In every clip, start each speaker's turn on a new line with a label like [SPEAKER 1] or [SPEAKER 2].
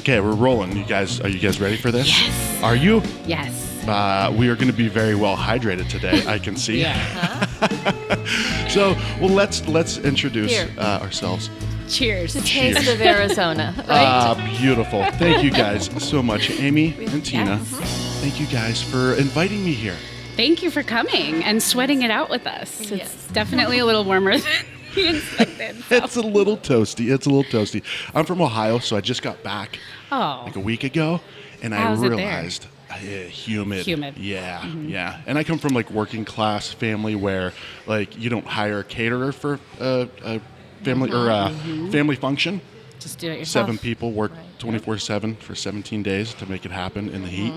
[SPEAKER 1] Okay, we're rolling. Are you guys ready for this?
[SPEAKER 2] Yes.
[SPEAKER 1] Are you?
[SPEAKER 2] Yes.
[SPEAKER 1] We are going to be very well hydrated today, I can see.
[SPEAKER 2] Yeah.
[SPEAKER 1] So, let's introduce ourselves.
[SPEAKER 2] Cheers.
[SPEAKER 3] The taste of Arizona, right?
[SPEAKER 1] Beautiful. Thank you guys so much, Amy and Tina. Thank you guys for inviting me here.
[SPEAKER 2] Thank you for coming and sweating it out with us. It's
[SPEAKER 3] Yes.
[SPEAKER 2] definitely a little warmer than we expected. So.
[SPEAKER 1] It's a little toasty. I'm from Ohio, so I just got back like a week ago, and
[SPEAKER 2] How's
[SPEAKER 1] I
[SPEAKER 2] it there?
[SPEAKER 1] realized humid. Yeah,
[SPEAKER 2] Mm-hmm.
[SPEAKER 1] yeah. And I come from like working class family where like you don't hire a caterer for a family or a family function.
[SPEAKER 2] Just do it yourself.
[SPEAKER 1] 7 people work 24/7 for 17 days to make it happen in the heat.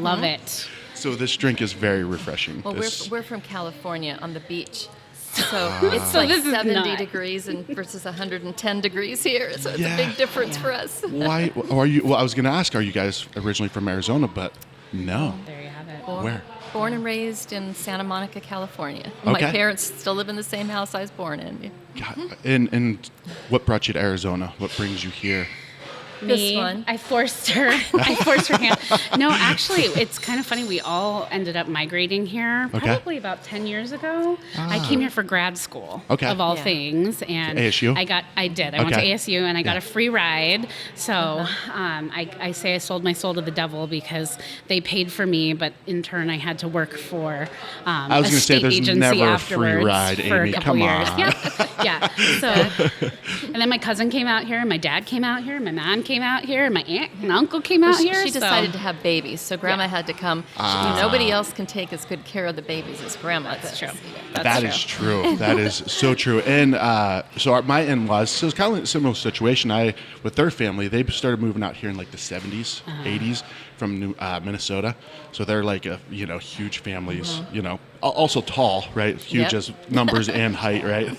[SPEAKER 2] Love it.
[SPEAKER 1] So this drink is very refreshing.
[SPEAKER 3] Well,
[SPEAKER 1] This-
[SPEAKER 3] we're from California on the beach, so it's
[SPEAKER 2] So
[SPEAKER 3] like
[SPEAKER 2] this is
[SPEAKER 3] 70
[SPEAKER 2] not-
[SPEAKER 3] degrees versus 110 degrees here. So it's
[SPEAKER 1] Yeah.
[SPEAKER 3] a big difference for us.
[SPEAKER 1] Why are you? Well, I was going to ask, are you guys originally from Arizona? But no.
[SPEAKER 2] There you have it.
[SPEAKER 1] Where?
[SPEAKER 3] Born and raised in Santa Monica, California. My
[SPEAKER 1] Okay.
[SPEAKER 3] parents still live in the same house I was born in.
[SPEAKER 1] God, and what brought you to Arizona? What brings you here?
[SPEAKER 3] This one.
[SPEAKER 2] I forced her hand. No, actually, it's kind of funny. We all ended up migrating here probably about 10 years ago. I came here for grad school, of all
[SPEAKER 3] Yeah.
[SPEAKER 2] things. And
[SPEAKER 1] ASU?
[SPEAKER 2] I did. I went to
[SPEAKER 1] Okay.
[SPEAKER 2] ASU, and I got a free ride. So I say I sold my soul to the devil because they paid for me, but in turn, I had to work for
[SPEAKER 1] I was
[SPEAKER 2] a
[SPEAKER 1] gonna say,
[SPEAKER 2] state
[SPEAKER 1] there's
[SPEAKER 2] agency
[SPEAKER 1] never a
[SPEAKER 2] afterwards
[SPEAKER 1] free ride,
[SPEAKER 2] for
[SPEAKER 1] Amy.
[SPEAKER 2] a couple
[SPEAKER 1] Come
[SPEAKER 2] years.
[SPEAKER 1] on.
[SPEAKER 2] Yeah. So, and then my cousin came out here, and my dad came out here, and my mom came out here, and my aunt and uncle came out here.
[SPEAKER 3] She
[SPEAKER 2] so-
[SPEAKER 3] decided to have babies, so Grandma had to come. Nobody else can take as good care of the babies as Grandma does.
[SPEAKER 2] That's true.
[SPEAKER 1] That is true. That is so true. And so my in-laws, so it's kind of like a similar situation. With their family, they started moving out here in like the 70s, 80s from Minnesota. So they're like huge families. Also tall, right? Huge
[SPEAKER 3] Yep.
[SPEAKER 1] as numbers and height, right?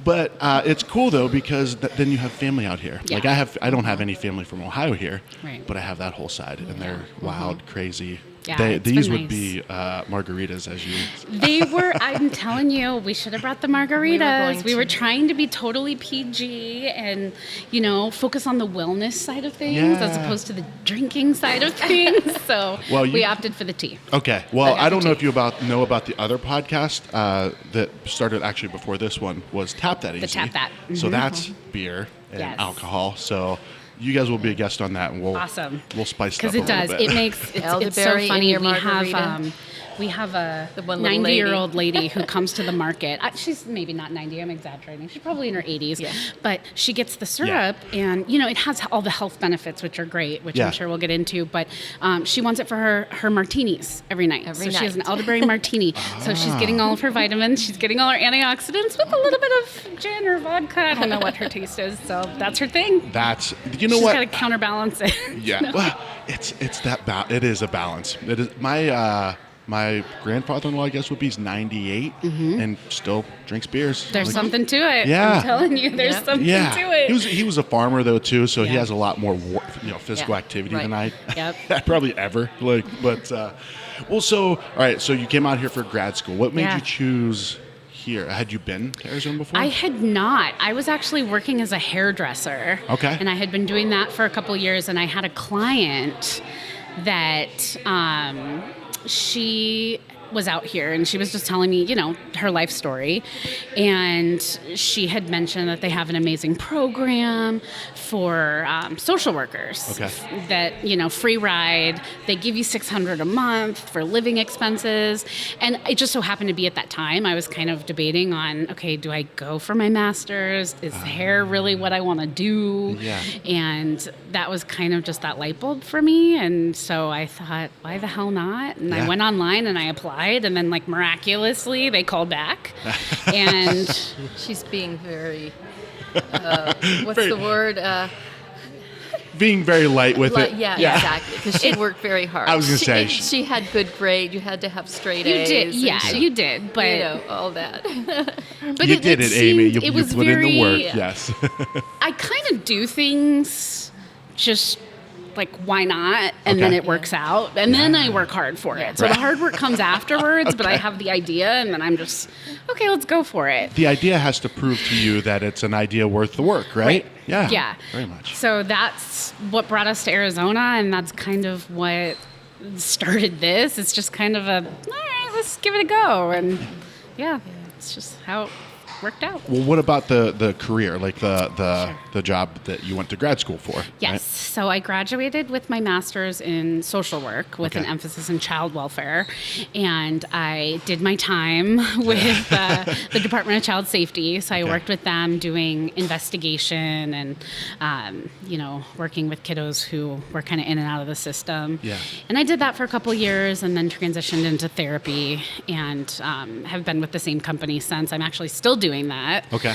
[SPEAKER 1] But it's cool though because then you have family out here.
[SPEAKER 2] Yeah.
[SPEAKER 1] Like I don't have any family from Ohio here,
[SPEAKER 2] Right.
[SPEAKER 1] but I have that whole side, and they're wild, crazy.
[SPEAKER 2] Yeah, it's
[SPEAKER 1] These
[SPEAKER 2] been
[SPEAKER 1] would be margaritas, as you.
[SPEAKER 2] They were, I'm telling you, we should have brought the margaritas. We were
[SPEAKER 3] to.
[SPEAKER 2] trying to be totally PG and, focus on the wellness side of things as
[SPEAKER 1] Yeah.
[SPEAKER 2] opposed to the drinking side of things. So
[SPEAKER 1] Well,
[SPEAKER 2] we
[SPEAKER 1] you-
[SPEAKER 2] opted for the tea.
[SPEAKER 1] Okay. Well, I don't know
[SPEAKER 2] tea.
[SPEAKER 1] if you know about the other podcast that started actually before this one was Tap That Easy.
[SPEAKER 2] Tap That.
[SPEAKER 1] So that's beer and
[SPEAKER 2] Yes.
[SPEAKER 1] alcohol. So you guys will be a guest on that, and we'll spice it up
[SPEAKER 2] Because
[SPEAKER 1] a
[SPEAKER 2] it does.
[SPEAKER 1] little bit.
[SPEAKER 2] It makes it's so
[SPEAKER 3] Elderberry in
[SPEAKER 2] funny.
[SPEAKER 3] your
[SPEAKER 2] We have a
[SPEAKER 3] The one little lady.
[SPEAKER 2] 90-year-old lady who comes to the market. She's maybe not 90. I'm exaggerating. She's probably in her 80s.
[SPEAKER 3] Yeah.
[SPEAKER 2] But she gets the syrup, and it has all the health benefits, which are great, which
[SPEAKER 1] Yeah.
[SPEAKER 2] I'm sure we'll get into. But she wants it for her martinis every night.
[SPEAKER 3] Every
[SPEAKER 2] so she has an
[SPEAKER 3] night.
[SPEAKER 2] elderberry martini. So she's getting all of her vitamins. She's getting all her antioxidants with a little bit of gin or vodka. I don't know what her taste is. So that's her thing.
[SPEAKER 1] That's
[SPEAKER 2] She's
[SPEAKER 1] what.
[SPEAKER 2] got to counterbalance it.
[SPEAKER 1] Yeah. Well, it's that it is a balance. It is my grandfather-in-law, I guess, would be 98 and still drinks beers.
[SPEAKER 2] There's
[SPEAKER 1] Like,
[SPEAKER 2] something to it.
[SPEAKER 1] Yeah.
[SPEAKER 2] I'm telling you, there's
[SPEAKER 3] Yep.
[SPEAKER 2] something
[SPEAKER 1] Yeah,
[SPEAKER 2] to it.
[SPEAKER 1] he was a farmer though too, so he
[SPEAKER 2] Yeah.
[SPEAKER 1] has a lot more physical
[SPEAKER 3] Yeah,
[SPEAKER 1] activity
[SPEAKER 3] right.
[SPEAKER 1] than I
[SPEAKER 2] Yep.
[SPEAKER 1] probably ever So all right, so you came out here for grad school. What made
[SPEAKER 2] Yeah.
[SPEAKER 1] you choose here? Had you been to Arizona before?
[SPEAKER 2] I had not. I was actually working as a hairdresser.
[SPEAKER 1] Okay.
[SPEAKER 2] And I had been doing that for a couple years, and I had a client that she was out here, and she was just telling me, her life story. And she had mentioned that they have an amazing program for social workers.
[SPEAKER 1] Okay.
[SPEAKER 2] That, free ride. They give you $600 a month for living expenses. And it just so happened to be at that time, I was kind of debating on, okay, do I go for my master's? Is hair really what I want to do?
[SPEAKER 1] Yeah.
[SPEAKER 2] And that was kind of just that light bulb for me. And so I thought, why the hell not? And
[SPEAKER 1] Yeah.
[SPEAKER 2] I went online and I applied, and then miraculously they called back. And
[SPEAKER 3] She's being very, what's the word?
[SPEAKER 1] Being very light with it.
[SPEAKER 3] Yeah, exactly. Because she worked very hard.
[SPEAKER 1] I was gonna say,
[SPEAKER 3] she had good grade. You had to have straight
[SPEAKER 2] you
[SPEAKER 3] A's.
[SPEAKER 2] did,
[SPEAKER 3] and
[SPEAKER 2] yeah,
[SPEAKER 3] she-
[SPEAKER 2] you did, but
[SPEAKER 3] all that.
[SPEAKER 2] but
[SPEAKER 1] You did it, Amy.
[SPEAKER 2] seemed-
[SPEAKER 1] You
[SPEAKER 2] it was
[SPEAKER 1] put
[SPEAKER 2] very,
[SPEAKER 1] in the work. Yes.
[SPEAKER 2] I kind of do things just like, why not? And then
[SPEAKER 1] Okay.
[SPEAKER 2] it works out. And then I work hard for it. So the hard work comes afterwards, but I have the idea, and then I'm just, okay, let's go for it.
[SPEAKER 1] The idea has to prove to you that it's an idea worth the work, right? Yeah.
[SPEAKER 2] Yeah.
[SPEAKER 1] Very much.
[SPEAKER 2] So that's what brought us to Arizona, and that's kind of what started this. It's just kind of all right, let's give it a go. And yeah, it's just how it worked out.
[SPEAKER 1] Well, what about the career, like the job that you went to grad school for?
[SPEAKER 2] Yes.
[SPEAKER 1] Right?
[SPEAKER 2] So I graduated with my master's in social work with an emphasis in child welfare. And I did my time with the Department of Child Safety. So I worked with them doing investigation and, working with kiddos who were kind of in and out of the system.
[SPEAKER 1] Yeah.
[SPEAKER 2] And I did that for a couple years and then transitioned into therapy and have been with the same company since. I'm actually still doing that.
[SPEAKER 1] Okay.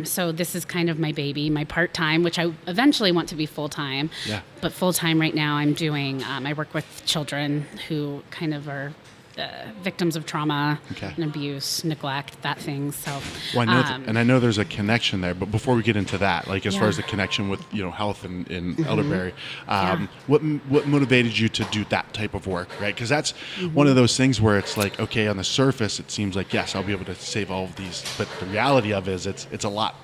[SPEAKER 2] So this is kind of my baby, my part-time, which I eventually want to be full-time.
[SPEAKER 1] Yeah.
[SPEAKER 2] But full-time right now I'm doing, I work with children who kind of are victims of trauma and abuse, neglect, that thing. So,
[SPEAKER 1] Well, I know and I know there's a connection there, but before we get into that, like as far as the connection with health in Elderberry, what motivated you to do that type of work, right? Because that's one of those things where it's like, okay, on the surface it seems like yes, I'll be able to save all of these, but the reality of it is it's a lot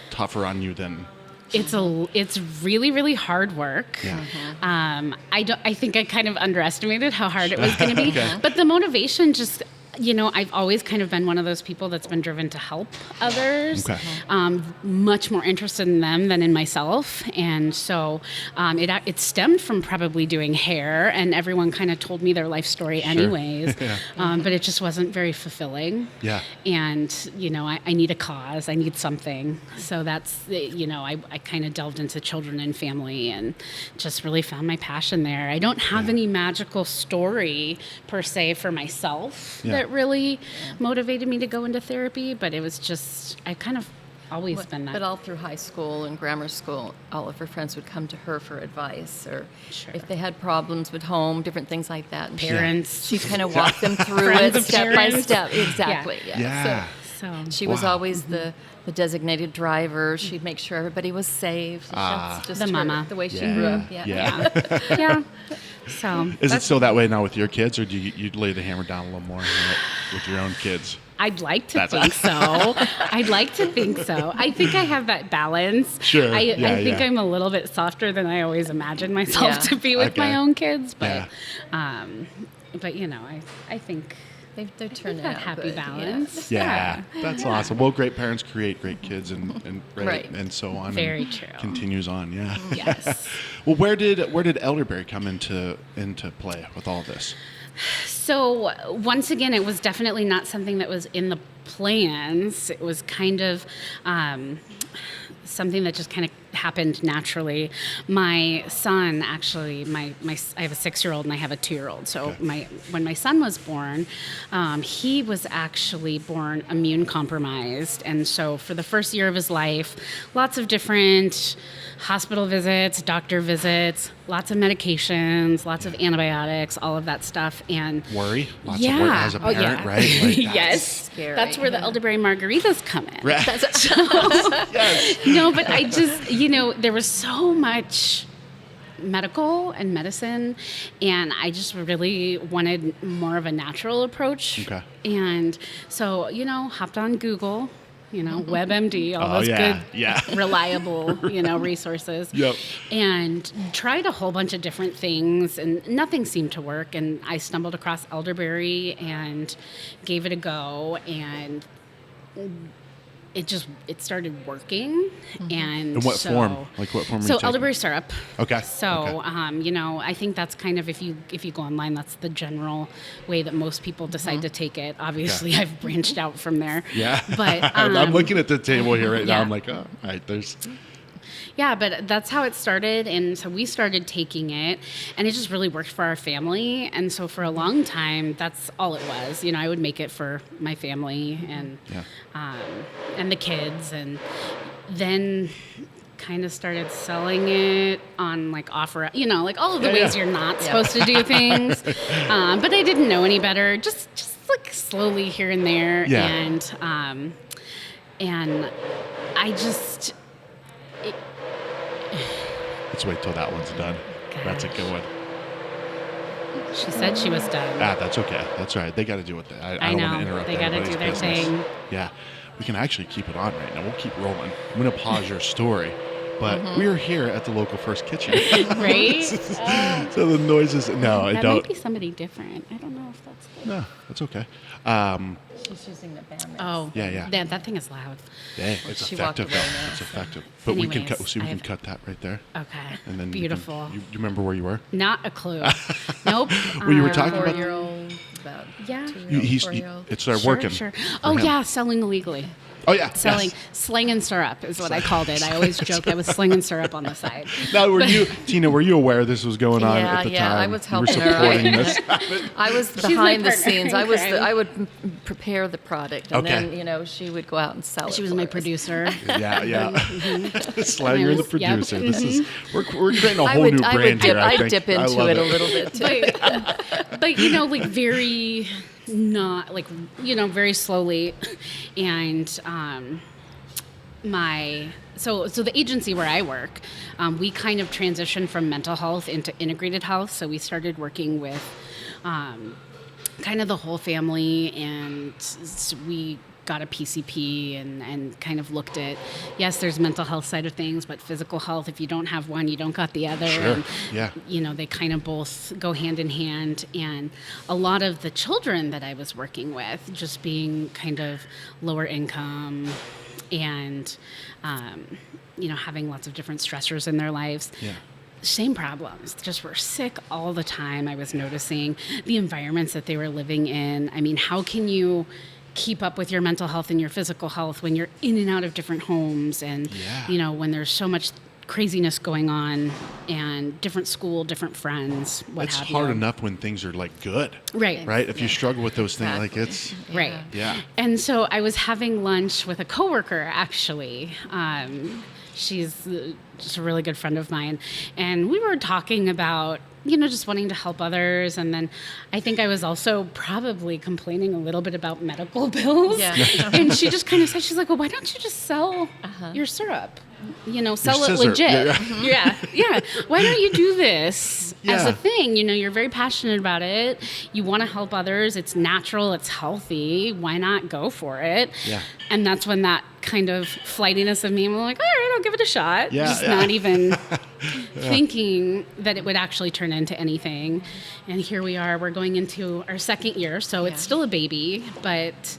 [SPEAKER 1] tougher on you than.
[SPEAKER 2] It's really, really hard work.
[SPEAKER 1] Yeah.
[SPEAKER 2] I think I kind of underestimated how hard it was going to be. But the motivation just, I've always kind of been one of those people that's been driven to help others.
[SPEAKER 1] Okay.
[SPEAKER 2] Much more interested in them than in myself. And so it stemmed from probably doing hair, and everyone kind of told me their life story anyways. But it just wasn't very fulfilling.
[SPEAKER 1] Yeah.
[SPEAKER 2] And, I need a cause. I need something. So that's, I kind of delved into children and family and just really found my passion there. I don't have any magical story per se for myself that really motivated me to go into therapy, but it was just, I kind of always been that.
[SPEAKER 3] But all through high school and grammar school, all of her friends would come to her for advice, or if they had problems with home, different things like that. And
[SPEAKER 2] Parents.
[SPEAKER 3] She kind of walked them through
[SPEAKER 2] Friends
[SPEAKER 3] it
[SPEAKER 2] of
[SPEAKER 3] step by
[SPEAKER 2] parents.
[SPEAKER 3] step. Exactly.
[SPEAKER 1] Yeah.
[SPEAKER 2] So
[SPEAKER 3] She was always the designated driver. She'd make sure everybody was safe. That's just
[SPEAKER 2] The
[SPEAKER 3] her,
[SPEAKER 2] mama.
[SPEAKER 3] the way she grew up.
[SPEAKER 2] yeah. So
[SPEAKER 1] Is it still that way now with your kids, or do you lay the hammer down a little more with your own kids?
[SPEAKER 2] I'd like to think so. I'd like to think so. I think I have that balance.
[SPEAKER 1] Sure.
[SPEAKER 2] I think I'm a little bit softer than I always imagined myself to be with my own kids, but I think
[SPEAKER 3] They turn
[SPEAKER 2] that
[SPEAKER 3] out
[SPEAKER 2] happy
[SPEAKER 3] good,
[SPEAKER 2] balance.
[SPEAKER 1] Yeah, that's awesome. Well, great parents create great kids, and
[SPEAKER 3] Right.
[SPEAKER 1] and so on.
[SPEAKER 2] Very
[SPEAKER 1] and
[SPEAKER 2] true.
[SPEAKER 1] Continues on. Yeah.
[SPEAKER 2] Yes.
[SPEAKER 1] Well, where did Elderberry come into play with all this?
[SPEAKER 2] So once again, it was definitely not something that was in the plans. It was kind of something that just kind of happened naturally. My son, actually, I have a 6-year-old and I have a 2-year-old. So when my son was born, he was actually born immune compromised, and so for the first year of his life, lots of different hospital visits, doctor visits, lots of medications, lots of antibiotics, all of that stuff, and
[SPEAKER 1] Lots of worry as a parent, right? Like,
[SPEAKER 2] yes,
[SPEAKER 3] scary.
[SPEAKER 2] that's where the elderberry margaritas come in.
[SPEAKER 1] Right.
[SPEAKER 2] No, but I just, there was so much medical and medicine, and I just really wanted more of a natural approach.
[SPEAKER 1] Okay.
[SPEAKER 2] And so, hopped on Google, WebMD, all those good, reliable, resources.
[SPEAKER 1] Yep.
[SPEAKER 2] And tried a whole bunch of different things, and nothing seemed to work. And I stumbled across elderberry and gave it a go, and it started working. And
[SPEAKER 1] in what form? Like what form?
[SPEAKER 2] So elderberry syrup.
[SPEAKER 1] Okay.
[SPEAKER 2] So I think that's kind of, if you go online, that's the general way that most people decide to take it. Obviously, I've branched out from there.
[SPEAKER 1] Yeah.
[SPEAKER 2] But
[SPEAKER 1] I'm looking at the table here right now.
[SPEAKER 2] yeah.
[SPEAKER 1] I'm like, oh, all right, there's.
[SPEAKER 2] Yeah, but that's how it started, and so we started taking it, and it just really worked for our family. And so for a long time, that's all it was. I would make it for my family and the kids, and then kind of started selling it on like offer, like all of the ways you're not supposed to do things. But I didn't know any better. Just like slowly here and there, and I just.
[SPEAKER 1] Let's wait till that one's done. That's a good one.
[SPEAKER 2] She said she was done.
[SPEAKER 1] That's okay. That's all right. They got to do what I
[SPEAKER 2] I
[SPEAKER 1] don't
[SPEAKER 2] know.
[SPEAKER 1] want to interrupt
[SPEAKER 2] They gotta
[SPEAKER 1] anybody's
[SPEAKER 2] do their
[SPEAKER 1] business.
[SPEAKER 2] thing.
[SPEAKER 1] Yeah. We can actually keep it on right now. We'll keep rolling. I'm going to pause your story. But we are here at the local First Kitchen.
[SPEAKER 2] Right?
[SPEAKER 1] So the noises, no, I
[SPEAKER 2] That
[SPEAKER 1] don't.
[SPEAKER 2] might be somebody different. I don't know if that's good.
[SPEAKER 1] No, that's okay.
[SPEAKER 3] She's using the band.
[SPEAKER 2] Oh,
[SPEAKER 1] Yeah.
[SPEAKER 2] That thing is loud.
[SPEAKER 1] Yeah, it's
[SPEAKER 3] She walked
[SPEAKER 1] effective
[SPEAKER 3] away
[SPEAKER 1] though.
[SPEAKER 3] now.
[SPEAKER 1] It's effective. But we can
[SPEAKER 2] Anyways,
[SPEAKER 1] we can cut that right there.
[SPEAKER 2] Okay.
[SPEAKER 1] And then
[SPEAKER 2] Beautiful.
[SPEAKER 1] You remember where you were?
[SPEAKER 2] Not a clue. Nope.
[SPEAKER 1] Well, you were talking about.
[SPEAKER 3] 4-year-old, about
[SPEAKER 2] Yeah.
[SPEAKER 3] 2-year-old,
[SPEAKER 1] He's,
[SPEAKER 3] 4-year-old.
[SPEAKER 1] it started
[SPEAKER 2] Sure,
[SPEAKER 1] working.
[SPEAKER 2] Sure.
[SPEAKER 1] for
[SPEAKER 2] Oh
[SPEAKER 1] him.
[SPEAKER 2] yeah, selling illegally.
[SPEAKER 1] Oh yeah.
[SPEAKER 2] Selling
[SPEAKER 1] yes.
[SPEAKER 2] sling and syrup is what I called it. I always joke I was slinging syrup on the side.
[SPEAKER 1] Now, Tina? Were you aware this was going on at the time?
[SPEAKER 3] I was
[SPEAKER 1] You were
[SPEAKER 3] helping her.
[SPEAKER 1] supporting this.
[SPEAKER 3] I was
[SPEAKER 2] my
[SPEAKER 3] behind the
[SPEAKER 2] partner
[SPEAKER 3] scenes.
[SPEAKER 2] in crime.
[SPEAKER 3] I would prepare the product, and
[SPEAKER 1] Okay.
[SPEAKER 3] then she would go out and sell it.
[SPEAKER 2] She was
[SPEAKER 3] for
[SPEAKER 2] my
[SPEAKER 3] us.
[SPEAKER 2] producer.
[SPEAKER 1] Yeah. Slanger the
[SPEAKER 2] Yep.
[SPEAKER 1] producer. This is we're creating a
[SPEAKER 3] I
[SPEAKER 1] whole
[SPEAKER 3] would,
[SPEAKER 1] new
[SPEAKER 3] I
[SPEAKER 1] brand
[SPEAKER 3] would dip,
[SPEAKER 1] here. I
[SPEAKER 3] I'd
[SPEAKER 1] think.
[SPEAKER 3] dip
[SPEAKER 1] I
[SPEAKER 3] into
[SPEAKER 1] love
[SPEAKER 3] it a little bit too.
[SPEAKER 2] but like very not like very slowly, and so the agency where I work, we kind of transitioned from mental health into integrated health. So we started working with kind of the whole family, and we got a PCP and kind of looked at, yes, there's mental health side of things, but physical health, if you don't have one, you don't got the other.
[SPEAKER 1] Sure.
[SPEAKER 2] And,
[SPEAKER 1] Yeah.
[SPEAKER 2] they kind of both go hand in hand. And a lot of the children that I was working with, just being kind of lower income and, having lots of different stressors in their lives.
[SPEAKER 1] Yeah.
[SPEAKER 2] Same problems, just were sick all the time. I was noticing the environments that they were living in. I mean, how can you keep up with your mental health and your physical health when you're in and out of different homes and,
[SPEAKER 1] Yeah.
[SPEAKER 2] when there's so much craziness going on and different school, different friends, what
[SPEAKER 1] It's
[SPEAKER 2] have
[SPEAKER 1] hard
[SPEAKER 2] you.
[SPEAKER 1] enough when things are like good,
[SPEAKER 2] Right.
[SPEAKER 1] right? If you struggle with those things, like
[SPEAKER 3] Exactly.
[SPEAKER 1] it's
[SPEAKER 2] Right.
[SPEAKER 1] yeah.
[SPEAKER 2] And so I was having lunch with a coworker, actually. She's just a really good friend of mine. And we were talking about, just wanting to help others. And then I think I was also probably complaining a little bit about medical bills.
[SPEAKER 3] Yeah.
[SPEAKER 2] And she just kind of said, she's like, well, why don't you just sell your syrup? Sell it
[SPEAKER 1] scissor.
[SPEAKER 2] legit. Yeah. Why don't you do this as
[SPEAKER 1] Yeah.
[SPEAKER 2] a thing? You're very passionate about it. You want to help others. It's natural. It's healthy. Why not go for it?
[SPEAKER 1] Yeah.
[SPEAKER 2] And that's when that kind of flightiness of me, I'm like, all right, I'll give it a shot.
[SPEAKER 1] Yeah,
[SPEAKER 2] Just
[SPEAKER 1] yeah.
[SPEAKER 2] not even thinking that it would actually turn into anything. And here we are. We're going into our second year, so it's still a baby, but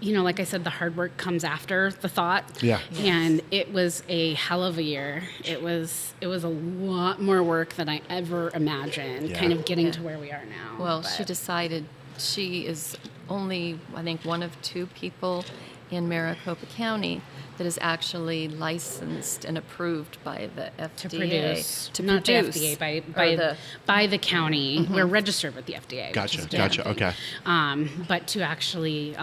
[SPEAKER 2] like I said, the hard work comes after the thought.
[SPEAKER 1] Yeah.
[SPEAKER 2] And it was a hell of a year. It was a lot more work than I ever imagined,
[SPEAKER 1] Yeah.
[SPEAKER 2] kind of getting
[SPEAKER 3] Yeah.
[SPEAKER 2] to where we are now.
[SPEAKER 3] Well,
[SPEAKER 2] But-
[SPEAKER 3] she decided she is only, I think, one of 2 people in Maricopa County that is actually licensed and approved by the FDA
[SPEAKER 2] to produce,
[SPEAKER 3] to
[SPEAKER 2] not
[SPEAKER 3] produce,
[SPEAKER 2] the FDA,
[SPEAKER 3] or
[SPEAKER 2] by the county. We're registered with the FDA. which
[SPEAKER 1] Gotcha.
[SPEAKER 2] is different.
[SPEAKER 1] Okay.
[SPEAKER 2] But to actually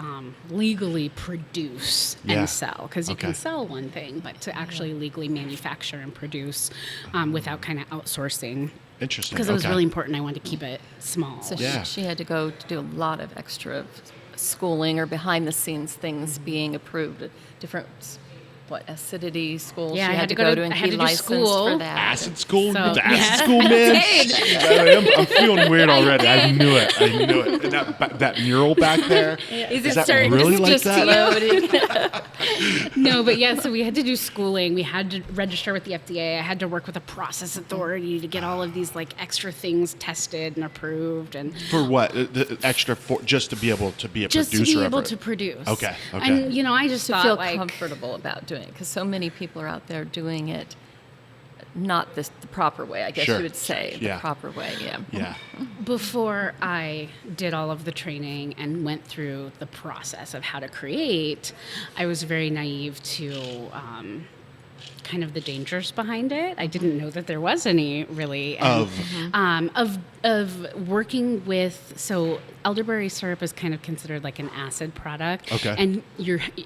[SPEAKER 2] legally produce
[SPEAKER 1] Yeah.
[SPEAKER 2] and sell, because you
[SPEAKER 1] Okay.
[SPEAKER 2] can sell one thing, but to actually legally manufacture and produce without kind of outsourcing.
[SPEAKER 1] Interesting.
[SPEAKER 2] Because it was
[SPEAKER 1] Okay.
[SPEAKER 2] really important. I wanted to keep it small.
[SPEAKER 3] So
[SPEAKER 1] Yeah.
[SPEAKER 3] she had to go to do a lot of extra schooling or behind the scenes things being approved at different acidity schools
[SPEAKER 2] Yeah,
[SPEAKER 3] she
[SPEAKER 2] I
[SPEAKER 3] had to go to and
[SPEAKER 2] I had
[SPEAKER 3] be
[SPEAKER 2] to do
[SPEAKER 3] licensed
[SPEAKER 2] school.
[SPEAKER 3] for that.
[SPEAKER 1] Acid school,
[SPEAKER 2] So-
[SPEAKER 1] the acid
[SPEAKER 2] Yeah.
[SPEAKER 1] school, man. I'm feeling weird already. I
[SPEAKER 2] did.
[SPEAKER 1] knew it. And that mural back there.
[SPEAKER 2] Is
[SPEAKER 1] Is
[SPEAKER 2] it
[SPEAKER 1] that
[SPEAKER 2] starting
[SPEAKER 1] really
[SPEAKER 2] to
[SPEAKER 1] like
[SPEAKER 2] just
[SPEAKER 1] that?
[SPEAKER 3] Loaded.
[SPEAKER 2] No, but yeah, so we had to do schooling. We had to register with the FDA. I had to work with a process authority to get all of these extra things tested and approved, and
[SPEAKER 1] For what? The extra for just to be able to be a
[SPEAKER 2] just to
[SPEAKER 1] producer
[SPEAKER 2] be
[SPEAKER 1] of
[SPEAKER 2] able
[SPEAKER 1] it.
[SPEAKER 2] to produce.
[SPEAKER 1] Okay.
[SPEAKER 2] And I just
[SPEAKER 3] to
[SPEAKER 2] thought
[SPEAKER 3] feel
[SPEAKER 2] like
[SPEAKER 3] comfortable about doing it because so many people are out there doing it not the proper way, I guess
[SPEAKER 1] Sure.
[SPEAKER 3] you would say.
[SPEAKER 1] Yeah.
[SPEAKER 3] The proper way, yeah.
[SPEAKER 1] Yeah.
[SPEAKER 2] before I did all of the training and went through the process of how to create, I was very naive to kind of the dangers behind it. I didn't know that there was any really. And, of working with, so elderberry syrup is kind of considered like an acid product.
[SPEAKER 1] Okay.
[SPEAKER 2] And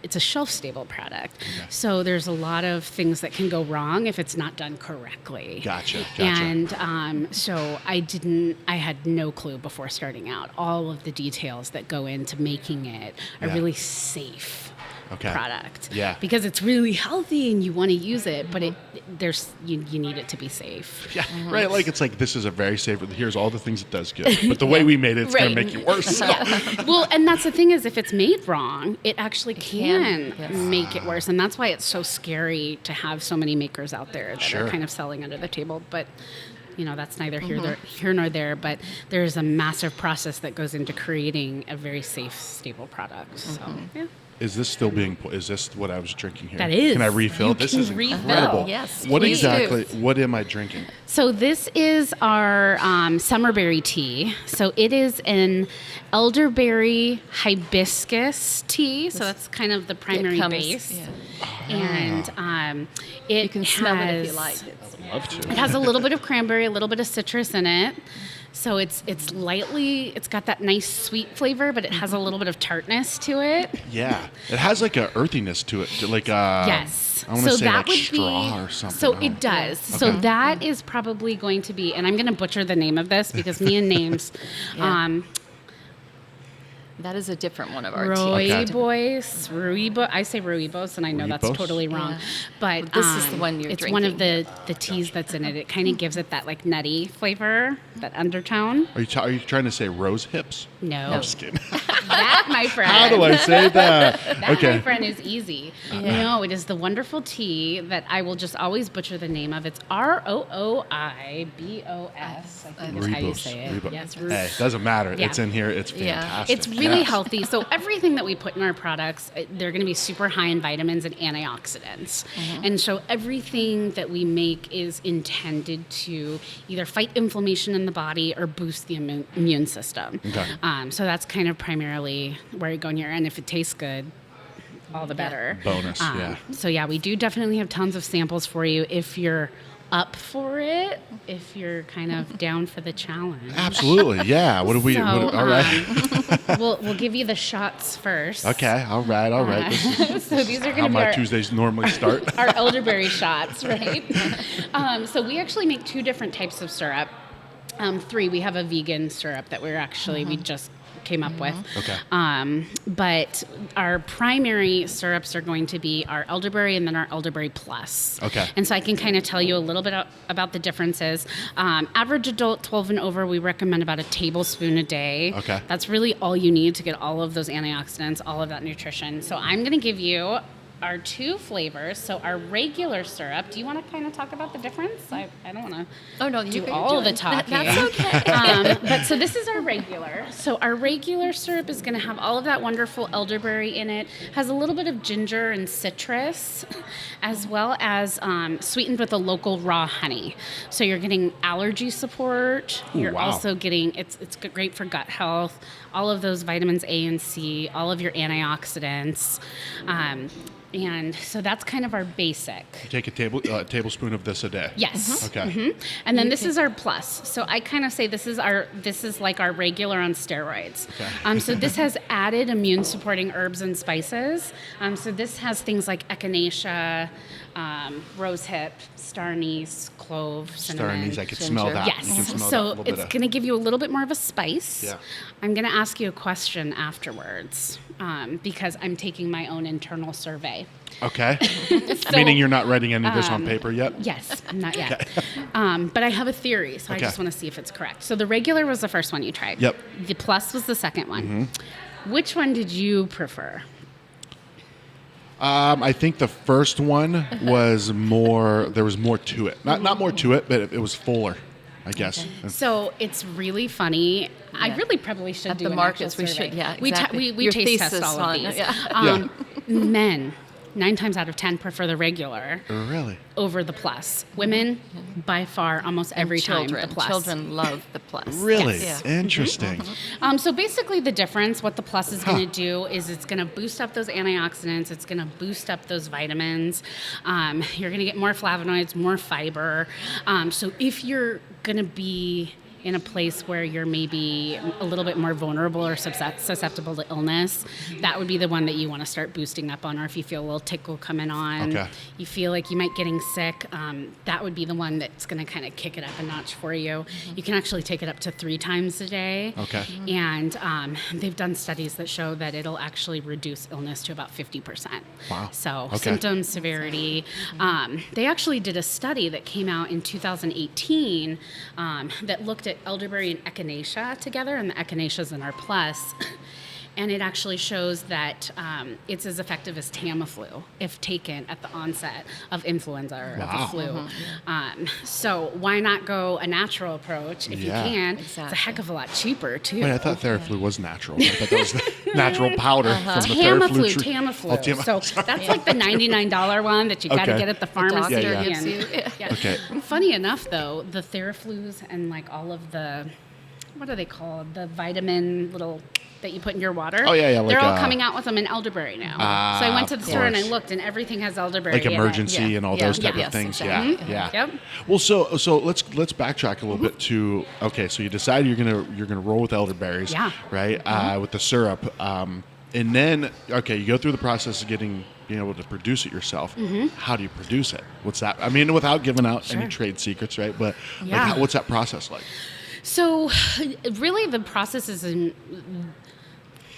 [SPEAKER 2] it's a shelf stable product. So there's a lot of things that can go wrong if it's not done correctly.
[SPEAKER 1] Gotcha.
[SPEAKER 2] And so I had no clue before starting out. All of the details that go into making it a
[SPEAKER 1] Yeah.
[SPEAKER 2] really safe
[SPEAKER 1] Okay.
[SPEAKER 2] product.
[SPEAKER 1] Yeah.
[SPEAKER 2] Because it's really healthy and you want to use it, but you need it to be safe.
[SPEAKER 1] Yeah, right. Like it's like this is a very safe. Here's all the things it does good, but the way we made it, it's going to make you worse. So.
[SPEAKER 2] Well, and that's the thing is, if it's made wrong, it actually can
[SPEAKER 3] yes.
[SPEAKER 2] make it worse, and that's why it's so scary to have so many makers out there that
[SPEAKER 1] Sure.
[SPEAKER 2] are kind of selling under the table. But that's neither here nor there. But there's a massive process that goes into creating a very safe, stable product. So yeah.
[SPEAKER 1] Is this still being? Is this what I was drinking here?
[SPEAKER 2] That is.
[SPEAKER 1] Can I refill?
[SPEAKER 2] You
[SPEAKER 1] This
[SPEAKER 2] can
[SPEAKER 1] is
[SPEAKER 2] refill.
[SPEAKER 1] incredible.
[SPEAKER 3] Yes,
[SPEAKER 1] What
[SPEAKER 3] please
[SPEAKER 1] exactly?
[SPEAKER 3] do.
[SPEAKER 1] What am I drinking?
[SPEAKER 2] So this is our summerberry tea. So it is an elderberry hibiscus tea. So that's kind of the primary base.
[SPEAKER 3] Yeah.
[SPEAKER 2] And it
[SPEAKER 3] You can smell it if you
[SPEAKER 2] has-
[SPEAKER 3] like.
[SPEAKER 1] I'd love to.
[SPEAKER 2] It has a little bit of cranberry, a little bit of citrus in it. So it's got that nice sweet flavor, but it has a little bit of tartness to it.
[SPEAKER 1] Yeah, it has like a earthiness to it, like
[SPEAKER 2] Yes.
[SPEAKER 1] I want to
[SPEAKER 2] so
[SPEAKER 1] say
[SPEAKER 2] that
[SPEAKER 1] like
[SPEAKER 2] would
[SPEAKER 1] straw
[SPEAKER 2] be,
[SPEAKER 1] or something.
[SPEAKER 2] So
[SPEAKER 1] Oh.
[SPEAKER 2] it does. So that is probably going to be, and I'm going to butcher the name of this because me and names.
[SPEAKER 3] Yeah. That is a different one of our teas.
[SPEAKER 2] Ruibos. I say Ruibos, and I know that's
[SPEAKER 1] Ruibos?
[SPEAKER 2] totally wrong.
[SPEAKER 3] Yeah.
[SPEAKER 2] But
[SPEAKER 3] Well, this is the one you're
[SPEAKER 2] it's one of
[SPEAKER 3] drinking.
[SPEAKER 2] the teas that's in it. It kind of gives it that like nutty flavor, that undertone.
[SPEAKER 1] Are you trying to say rose hips?
[SPEAKER 2] No,
[SPEAKER 1] I'm just kidding.
[SPEAKER 2] that, my friend.
[SPEAKER 1] How do I say that?
[SPEAKER 2] That,
[SPEAKER 1] Okay.
[SPEAKER 2] my friend, is easy. No, it is the wonderful tea that I will just always butcher the name of. It's Rooibos, I think is how you say it.
[SPEAKER 1] Rooibos.
[SPEAKER 2] Yes,
[SPEAKER 1] Hey, doesn't matter.
[SPEAKER 2] Yeah.
[SPEAKER 1] It's in here. It's
[SPEAKER 3] Yeah.
[SPEAKER 1] fantastic.
[SPEAKER 2] It's really
[SPEAKER 1] Yes.
[SPEAKER 2] healthy. So everything that we put in our products, they're going to be super high in vitamins and antioxidants. And so everything that we make is intended to either fight inflammation in the body or boost the immune system.
[SPEAKER 1] Okay.
[SPEAKER 2] So that's kind of primarily where you're going here. And if it tastes good, all the better.
[SPEAKER 1] Bonus, yeah.
[SPEAKER 2] So yeah, we do definitely have tons of samples for you if you're up for it, if you're kind of down for the challenge.
[SPEAKER 1] Absolutely. Yeah. What do we?
[SPEAKER 2] So,
[SPEAKER 1] all right.
[SPEAKER 2] we'll give you the shots first.
[SPEAKER 1] Okay. All right. This is
[SPEAKER 2] So these are
[SPEAKER 1] how
[SPEAKER 2] going to be
[SPEAKER 1] my
[SPEAKER 2] our,
[SPEAKER 1] Tuesdays normally start.
[SPEAKER 2] our elderberry shots, right? So we actually make two different types of syrup. Three. We have a vegan syrup that we just came up with.
[SPEAKER 1] Okay.
[SPEAKER 2] But our primary syrups are going to be our elderberry and then our elderberry plus.
[SPEAKER 1] Okay.
[SPEAKER 2] And so I can kind of tell you a little bit about the differences. Average adult 12 and over, we recommend about a tablespoon a day.
[SPEAKER 1] Okay.
[SPEAKER 2] That's really all you need to get all of those antioxidants, all of that nutrition. So I'm going to give you our two flavors. So our regular syrup. Do you want to kind of talk about the difference? I don't want to
[SPEAKER 3] Oh, no,
[SPEAKER 2] do all the talking.
[SPEAKER 3] That's okay.
[SPEAKER 2] But so this is our regular. So our regular syrup is going to have all of that wonderful elderberry in it. Has a little bit of ginger and citrus, as well as sweetened with a local raw honey. So you're getting allergy support.
[SPEAKER 1] Ooh,
[SPEAKER 2] You're
[SPEAKER 1] wow.
[SPEAKER 2] also getting it's great for gut health. All of those vitamins A and C. All of your antioxidants. And so that's kind of our basic.
[SPEAKER 1] Take a tablespoon of this a day.
[SPEAKER 2] Yes.
[SPEAKER 1] Okay.
[SPEAKER 2] And then this is our plus. So I kind of say this is like our regular on steroids.
[SPEAKER 1] Okay.
[SPEAKER 2] So this has added immune supporting herbs and spices. So this has things like echinacea, rosehip, star anise, clove,
[SPEAKER 1] Star
[SPEAKER 2] cinnamon.
[SPEAKER 1] anise, I could
[SPEAKER 3] ginger.
[SPEAKER 1] smell that.
[SPEAKER 2] Yes.
[SPEAKER 1] You can smell that a
[SPEAKER 2] So
[SPEAKER 1] little bit
[SPEAKER 2] it's
[SPEAKER 1] of-
[SPEAKER 2] going to give you a little bit more of a spice.
[SPEAKER 1] Yeah.
[SPEAKER 2] I'm going to ask you a question afterwards because I'm taking my own internal survey.
[SPEAKER 1] Okay.
[SPEAKER 2] So,
[SPEAKER 1] Meaning you're not writing any of this on paper yet?
[SPEAKER 2] Yes, not yet. But I have a theory, so I
[SPEAKER 1] Okay.
[SPEAKER 2] just want to see if it's correct. So the regular was the first one you tried.
[SPEAKER 1] Yep.
[SPEAKER 2] The plus was the second one. Which one did you prefer?
[SPEAKER 1] I think the first one was more. There was more to it. Not more to it, but it was fuller, I guess.
[SPEAKER 2] So it's really funny. I
[SPEAKER 3] Yeah.
[SPEAKER 2] really probably should
[SPEAKER 3] At
[SPEAKER 2] do
[SPEAKER 3] the
[SPEAKER 2] an
[SPEAKER 3] markets,
[SPEAKER 2] actual
[SPEAKER 3] we
[SPEAKER 2] survey.
[SPEAKER 3] should, yeah,
[SPEAKER 2] We
[SPEAKER 3] exactly.
[SPEAKER 2] we
[SPEAKER 3] Your
[SPEAKER 2] taste test
[SPEAKER 3] thesis
[SPEAKER 2] all
[SPEAKER 3] on
[SPEAKER 2] of these.
[SPEAKER 3] it, yeah.
[SPEAKER 2] Men, 9 times out of 10 prefer the regular
[SPEAKER 1] Really?
[SPEAKER 2] over the plus. Women, by far, almost every time
[SPEAKER 3] Children.
[SPEAKER 2] the plus.
[SPEAKER 3] Children love the plus.
[SPEAKER 1] Really?
[SPEAKER 3] Yes.
[SPEAKER 1] Interesting.
[SPEAKER 2] So basically the difference, what the plus is going to do is it's going to boost up those antioxidants. It's going to boost up those vitamins. You're going to get more flavonoids, more fiber. So if you're going to be in a place where you're maybe a little bit more vulnerable or susceptible to illness, that would be the one that you want to start boosting up on. Or if you feel a little tickle coming on, you feel like you might getting sick, that would be the one that's going to kind of kick it up a notch for you. You can actually take it up to 3 times a day. And they've done studies that show that it'll actually reduce illness to about 50%.
[SPEAKER 1] Wow.
[SPEAKER 2] So symptoms, severity. They actually did a study that came out in 2018 that looked at elderberry and echinacea together, and the echinacea's in our plus. And it actually shows that it's as effective as Tamiflu if taken at the onset of influenza or of the flu. So why not go a natural approach if you can? It's a heck of a lot cheaper, too.
[SPEAKER 1] Wait, I thought Theraflu was natural. I thought that was the natural powder from the
[SPEAKER 2] Tamiflu,
[SPEAKER 1] Theraflu.
[SPEAKER 2] Tamiflu. So that's like the $99 one that you got to get at the pharmacy. And funny enough, though, the Theraflus and like all of the, what are they called? The vitamin little that you put in your water. They're all coming out with them in elderberry now. So I went to the store and I looked, and everything has elderberry.
[SPEAKER 1] Like Emergency and all those type of things.
[SPEAKER 2] Exactly.
[SPEAKER 1] Yeah. Well, so let's backtrack a little bit to so you decide you're gonna roll with elderberries, right? With the syrup, and then you go through the process of being able to produce it yourself. How do you produce it? What's that? I mean, without giving out any trade secrets, right? But what's that process like?
[SPEAKER 2] So, really, the process is in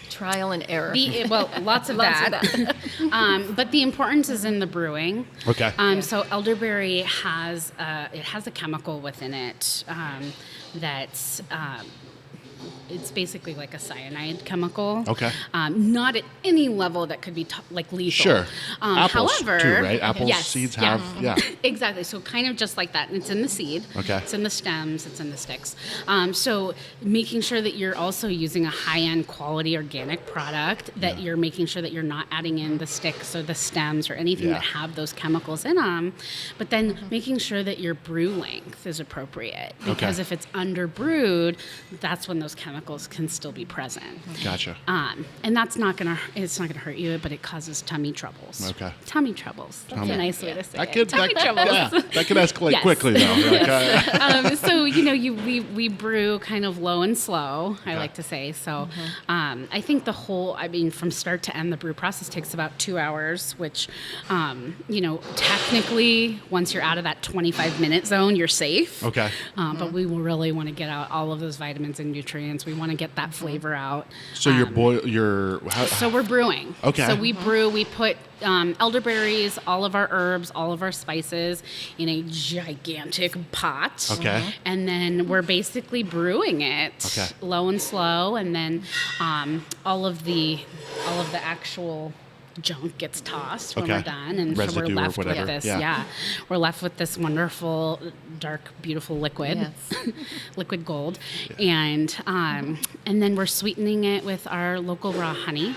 [SPEAKER 3] trial and error.
[SPEAKER 2] Lots of that. But the importance is in the brewing. So elderberry has a chemical within it that's it's basically like a cyanide chemical. Not at any level that could be like lethal.
[SPEAKER 1] Sure. Apples
[SPEAKER 2] however,
[SPEAKER 1] too, right? Apple seeds have.
[SPEAKER 2] Exactly. So kind of just like that. And it's in the seed. It's in the stems. It's in the sticks. So making sure that you're also using a high-end quality organic product, that you're making sure that you're not adding in the sticks or the stems or anything that have those chemicals in them. But then making sure that your brew length is appropriate. Because if it's under-brewed, that's when those chemicals can still be present.
[SPEAKER 1] Gotcha.
[SPEAKER 2] And that's it's not gonna hurt you, but it causes tummy troubles. Tummy troubles. That's a nice way to say it. Tummy troubles.
[SPEAKER 1] That could escalate quickly though.
[SPEAKER 2] So we brew kind of low and slow. I like to say. So I think from start to end, the brew process takes about 2 hours, which technically once you're out of that 25-minute zone, you're safe. But we will really want to get out all of those vitamins and nutrients. We want to get that flavor out.
[SPEAKER 1] So
[SPEAKER 2] So we're brewing. So we brew. We put elderberries, all of our herbs, all of our spices in a gigantic pot. And then we're basically brewing it low and slow, and then all of the actual junk gets tossed when we're done, and so we're left with this. We're left with this wonderful, dark, beautiful liquid, liquid gold, and then we're sweetening it with our local raw honey.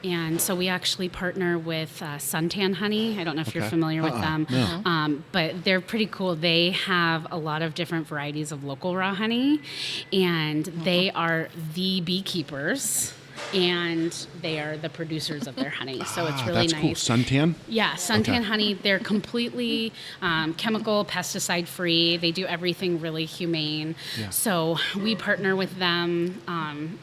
[SPEAKER 2] And so we actually partner with Suntan Honey. I don't know if you're familiar with them, but they're pretty cool. They have a lot of different varieties of local raw honey, and they are the beekeepers. And they are the producers of their honey, so it's really nice.
[SPEAKER 1] Cool. Suntan?
[SPEAKER 2] Yeah, Suntan Honey. They're completely chemical, pesticide-free. They do everything really humane. So we partner with them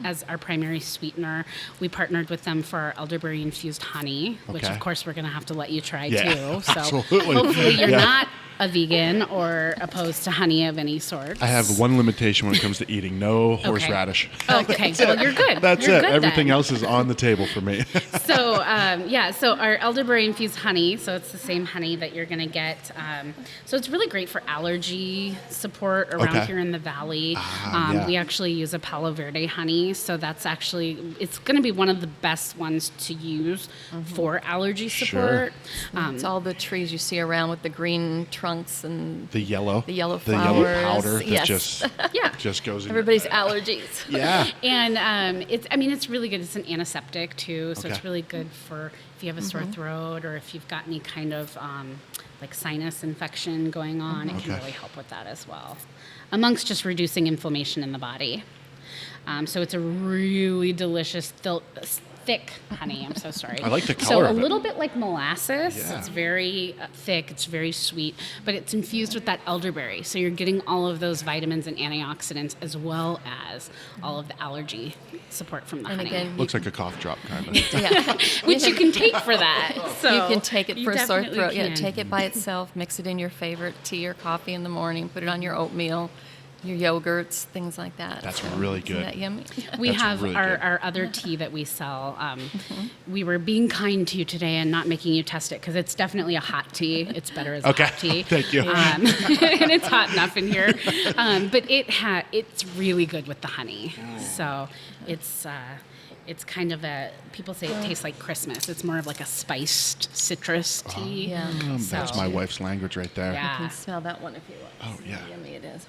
[SPEAKER 2] as our primary sweetener. We partnered with them for our elderberry-infused honey, which, of course, we're going to have to let you try, too. So hopefully you're not a vegan or opposed to honey of any sort.
[SPEAKER 1] I have one limitation when it comes to eating: no horseradish.
[SPEAKER 2] Okay, well, you're good.
[SPEAKER 1] That's
[SPEAKER 2] you're
[SPEAKER 1] it.
[SPEAKER 2] Good,
[SPEAKER 1] Everything
[SPEAKER 2] then.
[SPEAKER 1] else is on the table for me.
[SPEAKER 2] So our elderberry infused honey. So it's the same honey that you're going to get. So it's really great for allergy support around here in the valley. We actually use a Palo Verde honey, so it's going to be one of the best ones to use for allergy support.
[SPEAKER 3] It's all the trees you see around with the green trunks and
[SPEAKER 1] the yellow
[SPEAKER 3] flowers.
[SPEAKER 1] The yellow powder that just goes in
[SPEAKER 3] everybody's allergies.
[SPEAKER 2] And it's really good. It's an antiseptic too, so it's really good for if you have a sore throat or if you've got any kind of like sinus infection going on. It can really help with that as well, amongst just reducing inflammation in the body. So it's a really delicious thick honey. I'm so sorry.
[SPEAKER 1] I like the
[SPEAKER 2] So
[SPEAKER 1] color
[SPEAKER 2] a
[SPEAKER 1] of it.
[SPEAKER 2] little bit like molasses.
[SPEAKER 1] Yeah.
[SPEAKER 2] It's very thick. It's very sweet, but it's infused with that elderberry. So you're getting all of those vitamins and antioxidants as well as all of the allergy support from the
[SPEAKER 3] And
[SPEAKER 2] honey.
[SPEAKER 3] again,
[SPEAKER 1] Looks like a cough drop, kind of.
[SPEAKER 3] yeah.
[SPEAKER 2] Which you can take for that. So
[SPEAKER 3] You can take it
[SPEAKER 2] you
[SPEAKER 3] for a sore
[SPEAKER 2] definitely
[SPEAKER 3] throat. Yeah,
[SPEAKER 2] can.
[SPEAKER 3] take it by itself, mix it in your favorite tea or coffee in the morning, put it on your oatmeal, your yogurts, things like that.
[SPEAKER 1] That's really
[SPEAKER 3] Isn't
[SPEAKER 1] good.
[SPEAKER 3] that yummy?
[SPEAKER 2] We
[SPEAKER 1] That's
[SPEAKER 2] have
[SPEAKER 1] really
[SPEAKER 2] our,
[SPEAKER 1] good.
[SPEAKER 2] our other tea that we sell. We were being kind to you today and not making you test it because it's definitely a hot tea. It's better as
[SPEAKER 1] Okay.
[SPEAKER 2] a hot tea.
[SPEAKER 1] Thank you.
[SPEAKER 2] And it's hot enough in here. But it's really good with the honey. So it's kind of people say it tastes like Christmas. It's more of like a spiced citrus tea.
[SPEAKER 3] Yeah.
[SPEAKER 1] That's my wife's language right there.
[SPEAKER 2] Yeah.
[SPEAKER 3] You can smell that one if you want.
[SPEAKER 1] Oh, yeah.
[SPEAKER 3] How yummy it is.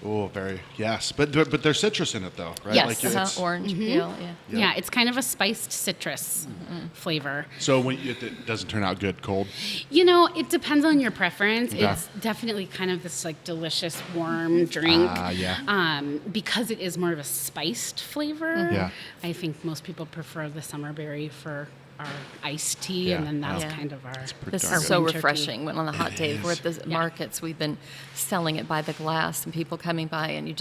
[SPEAKER 1] Oh, yes. But there's citrus in it, though, right?
[SPEAKER 3] Yes,
[SPEAKER 1] Like it's-
[SPEAKER 3] orange peel. Yeah.
[SPEAKER 2] Yeah, it's kind of a spiced citrus flavor.
[SPEAKER 1] So when it doesn't turn out good cold.
[SPEAKER 2] You know, it depends on your preference.
[SPEAKER 1] Yeah.
[SPEAKER 2] It's definitely kind of this like delicious warm drink.
[SPEAKER 1] Yeah.
[SPEAKER 2] Because it is more of a spiced flavor.
[SPEAKER 1] Yeah.
[SPEAKER 2] I think most people prefer the summer berry for our iced tea,
[SPEAKER 1] Yeah.
[SPEAKER 2] and then that's
[SPEAKER 3] Yeah.
[SPEAKER 2] kind of our.
[SPEAKER 3] This
[SPEAKER 1] darn
[SPEAKER 3] is
[SPEAKER 1] good.
[SPEAKER 3] so
[SPEAKER 2] winter tea.
[SPEAKER 3] refreshing. When on the hot
[SPEAKER 1] It
[SPEAKER 3] days, we're
[SPEAKER 1] is.
[SPEAKER 3] at the markets, we've been selling it by the glass, and people coming by, and you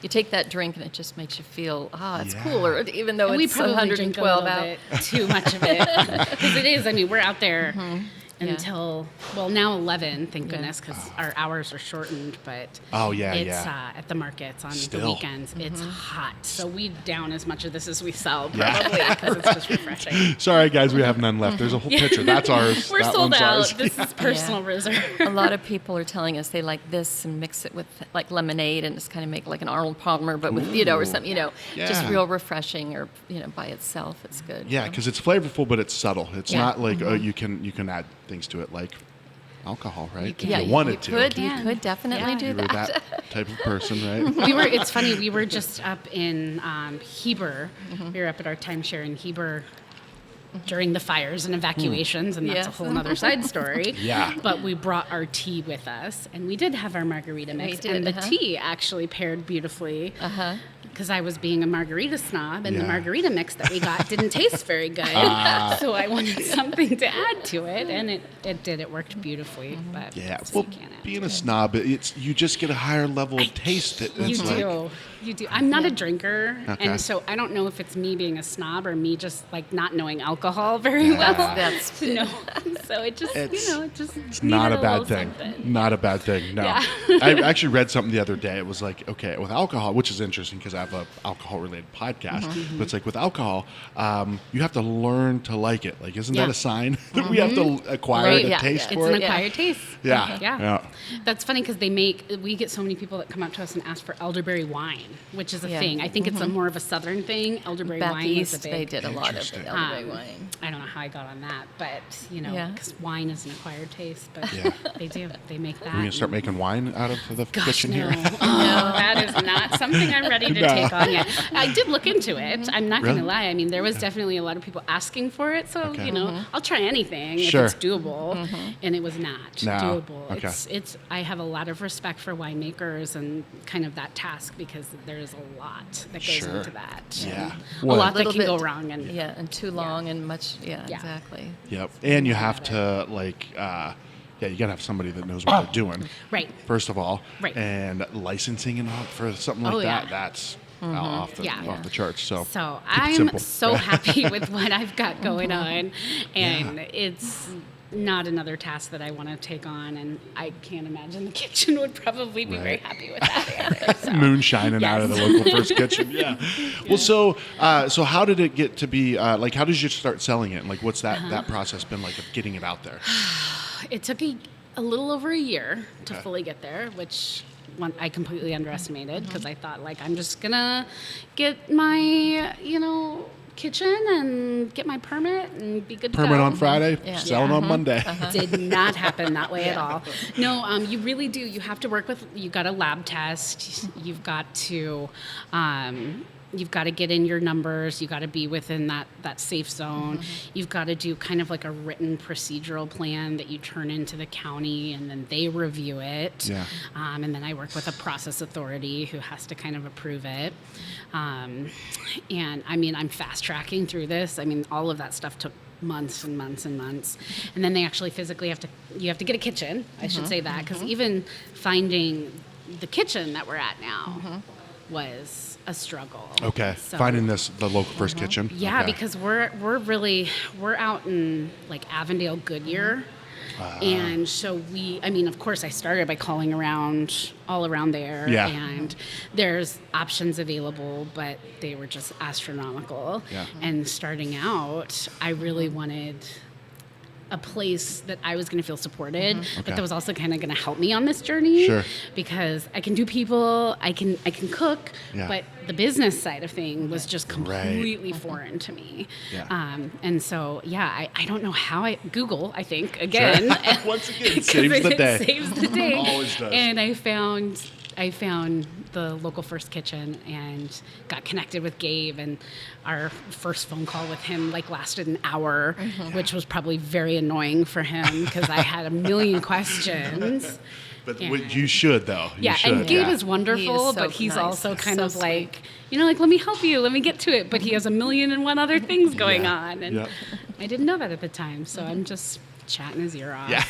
[SPEAKER 3] take that drink, and it just makes you feel, it's
[SPEAKER 1] Yeah.
[SPEAKER 3] cooler, even though
[SPEAKER 2] And we
[SPEAKER 3] it's
[SPEAKER 2] probably drink a
[SPEAKER 3] 112
[SPEAKER 2] little
[SPEAKER 3] out.
[SPEAKER 2] bit too much of it because it is. I mean, we're out there
[SPEAKER 3] Yeah.
[SPEAKER 2] until now 11, thank goodness, because our hours are shortened. But
[SPEAKER 1] Oh, yeah,
[SPEAKER 2] it's
[SPEAKER 1] yeah.
[SPEAKER 2] At the markets on the
[SPEAKER 1] Still.
[SPEAKER 2] weekends. It's hot, so we down as much of this as we sell
[SPEAKER 1] Yeah.
[SPEAKER 2] probably because it's just refreshing.
[SPEAKER 1] Sorry, guys, we have none left. There's a whole pitcher. That's ours.
[SPEAKER 2] We're
[SPEAKER 1] That
[SPEAKER 2] sold
[SPEAKER 1] one's
[SPEAKER 2] out.
[SPEAKER 1] ours.
[SPEAKER 2] This is personal reserve.
[SPEAKER 3] A lot of people are telling us they like this and mix it with like lemonade and just kind of make like an Arnold Palmer, but with or something, just
[SPEAKER 1] Yeah.
[SPEAKER 3] real refreshing, or by itself, it's good.
[SPEAKER 1] Yeah, because it's flavorful, but it's subtle. It's not like you can add things to it like alcohol, right? If
[SPEAKER 3] Yeah,
[SPEAKER 1] you wanted to.
[SPEAKER 3] You
[SPEAKER 2] can.
[SPEAKER 3] could definitely
[SPEAKER 2] Yeah.
[SPEAKER 3] do
[SPEAKER 1] You were
[SPEAKER 3] that.
[SPEAKER 1] that type of person, right?
[SPEAKER 2] It's funny. We were just up in Heber. We were up at our timeshare in Heber during the fires and evacuations, and that's a
[SPEAKER 3] Yes.
[SPEAKER 2] whole other side story.
[SPEAKER 1] Yeah.
[SPEAKER 2] But we brought our tea with us, and we did have our margarita mix,
[SPEAKER 3] did,
[SPEAKER 2] and the tea actually paired beautifully. Because I was being a margarita snob, and the
[SPEAKER 1] Yeah.
[SPEAKER 2] margarita mix that we got didn't taste very good. So I wanted something to add to it, and it did. It worked beautifully. But
[SPEAKER 1] Yeah.
[SPEAKER 2] so
[SPEAKER 1] Well,
[SPEAKER 2] you can't add
[SPEAKER 1] being
[SPEAKER 2] to
[SPEAKER 1] a
[SPEAKER 2] it.
[SPEAKER 1] snob, you just get a higher level of taste.
[SPEAKER 2] You
[SPEAKER 1] It's like,
[SPEAKER 2] do. You do. I'm not a drinker,
[SPEAKER 1] Okay.
[SPEAKER 2] and so I don't know if it's me being a snob or me just like not knowing alcohol very well.
[SPEAKER 3] That's
[SPEAKER 2] to know. So it just,
[SPEAKER 1] It's not a bad thing. Not a bad thing. No.
[SPEAKER 2] Yeah.
[SPEAKER 1] I actually read something the other day. It was like, okay, with alcohol, which is interesting because I have a alcohol-related podcast, but it's like with alcohol, you have to learn to like it. Like, isn't that
[SPEAKER 2] Yeah.
[SPEAKER 1] a sign that we have to acquire
[SPEAKER 2] Right,
[SPEAKER 1] the
[SPEAKER 3] yeah,
[SPEAKER 1] taste
[SPEAKER 2] It's
[SPEAKER 1] for
[SPEAKER 2] an
[SPEAKER 1] it?
[SPEAKER 2] acquired taste.
[SPEAKER 1] Yeah.
[SPEAKER 2] Yeah.
[SPEAKER 1] Yeah.
[SPEAKER 2] That's funny because we get so many people that come up to us and ask for elderberry wine, which is a
[SPEAKER 3] Yeah.
[SPEAKER 2] thing. I think it's a more of a southern thing. Elderberry
[SPEAKER 3] back
[SPEAKER 2] wine
[SPEAKER 3] east.
[SPEAKER 2] is a
[SPEAKER 3] They
[SPEAKER 2] big.
[SPEAKER 3] did a lot of
[SPEAKER 1] Interesting.
[SPEAKER 3] elderberry wine.
[SPEAKER 2] I don't know how I got on that, but
[SPEAKER 3] Yeah.
[SPEAKER 2] because wine is an acquired taste, but
[SPEAKER 1] Yeah.
[SPEAKER 2] they do. They make that.
[SPEAKER 1] We're going to start making wine out of the
[SPEAKER 2] Gosh,
[SPEAKER 1] kitchen
[SPEAKER 2] no.
[SPEAKER 1] here.
[SPEAKER 2] Oh, that is not something I'm ready to
[SPEAKER 1] No.
[SPEAKER 2] take on yet. I did look into it. I'm not going
[SPEAKER 1] Really?
[SPEAKER 2] to lie. I mean, there was definitely a lot of people asking for it, so
[SPEAKER 1] Okay.
[SPEAKER 2] I'll try anything
[SPEAKER 1] Sure.
[SPEAKER 2] if it's doable. And it was not
[SPEAKER 1] No.
[SPEAKER 2] doable.
[SPEAKER 1] Okay.
[SPEAKER 2] It's. I have a lot of respect for winemakers and kind of that task because there is a lot that goes
[SPEAKER 1] Sure.
[SPEAKER 2] into that.
[SPEAKER 1] Yeah.
[SPEAKER 2] A
[SPEAKER 1] Well-
[SPEAKER 2] lot that
[SPEAKER 3] Little
[SPEAKER 2] can go
[SPEAKER 3] bit-
[SPEAKER 2] wrong. And
[SPEAKER 3] and too long and much. Yeah,
[SPEAKER 2] Yeah.
[SPEAKER 3] exactly.
[SPEAKER 1] Yep. And you have to, you got to have somebody that knows what they're doing.
[SPEAKER 2] Right.
[SPEAKER 1] First of all.
[SPEAKER 2] Right.
[SPEAKER 1] And licensing and all for something like
[SPEAKER 2] Oh,
[SPEAKER 1] that,
[SPEAKER 2] yeah.
[SPEAKER 1] that's off the charts. So,
[SPEAKER 2] So
[SPEAKER 1] keep it
[SPEAKER 2] I'm
[SPEAKER 1] simple.
[SPEAKER 2] so happy with what I've got going on, and it's not another task that I want to take on, and I can't imagine the kitchen would probably be very
[SPEAKER 1] Right.
[SPEAKER 2] happy with that either. So.
[SPEAKER 1] Moonshining out of the local first kitchen. Yeah. Well, so how did it get to be? How did you start selling it? Like, what's that process been like of getting it out there?
[SPEAKER 2] It took a little over a year to fully get there, which I completely underestimated because I thought I'm just gonna get my kitchen and get my permit and be good to
[SPEAKER 1] Permit
[SPEAKER 2] go.
[SPEAKER 1] on Friday,
[SPEAKER 3] Yeah.
[SPEAKER 1] selling on Monday.
[SPEAKER 2] Did not happen that way at all. No, you really do. You have to work with. You got a lab test. You've got to you've got to get in your numbers. You got to be within that safe zone. You've got to do kind of like a written procedural plan that you turn into the county, and then they review it.
[SPEAKER 1] Yeah.
[SPEAKER 2] And then I work with a process authority who has to kind of approve it. And I mean, I'm fast tracking through this. I mean, all of that stuff took months and months and months. And then they actually physically you have to get a kitchen. I should say that, because even finding the kitchen that we're at now was a struggle.
[SPEAKER 1] Okay.
[SPEAKER 2] So,
[SPEAKER 1] Finding the local first kitchen.
[SPEAKER 2] yeah,
[SPEAKER 1] Okay.
[SPEAKER 2] because we're out in like Avondale, Goodyear. And so I mean, of course, I started by calling around all around there.
[SPEAKER 1] Yeah.
[SPEAKER 2] And there's options available, but they were just astronomical.
[SPEAKER 1] Yeah.
[SPEAKER 2] And starting out, I really wanted a place that I was going to feel supported, but
[SPEAKER 1] Okay.
[SPEAKER 2] that was also kind of going to help me on this journey.
[SPEAKER 1] Sure.
[SPEAKER 2] Because I can do people, I can cook,
[SPEAKER 1] Yeah.
[SPEAKER 2] but the business side of thing was just
[SPEAKER 1] Right.
[SPEAKER 2] completely foreign to me.
[SPEAKER 1] Yeah.
[SPEAKER 2] And so, yeah, I don't know how Google, I think, again.
[SPEAKER 1] Once again,
[SPEAKER 2] 'Cause
[SPEAKER 1] saves the day.
[SPEAKER 2] It saves the day.
[SPEAKER 1] Always does.
[SPEAKER 2] And I found the local first kitchen and got connected with Gabe, and our first phone call with him like lasted an hour, which was probably very annoying for him because I had a million questions.
[SPEAKER 1] But
[SPEAKER 2] And-
[SPEAKER 1] you should, though. You
[SPEAKER 2] Yeah,
[SPEAKER 1] should.
[SPEAKER 2] and Gabe
[SPEAKER 1] yeah.
[SPEAKER 2] is wonderful,
[SPEAKER 3] He is so
[SPEAKER 2] but he's
[SPEAKER 3] nice.
[SPEAKER 2] also kind
[SPEAKER 3] So
[SPEAKER 2] of
[SPEAKER 3] sweet.
[SPEAKER 2] like, like, let me help you, let me get to it. But he has a million and one other things going
[SPEAKER 1] Yeah.
[SPEAKER 2] on. And
[SPEAKER 1] Yep.
[SPEAKER 2] I didn't know that at the time, so I'm just chatting his ear off.
[SPEAKER 1] Yeah.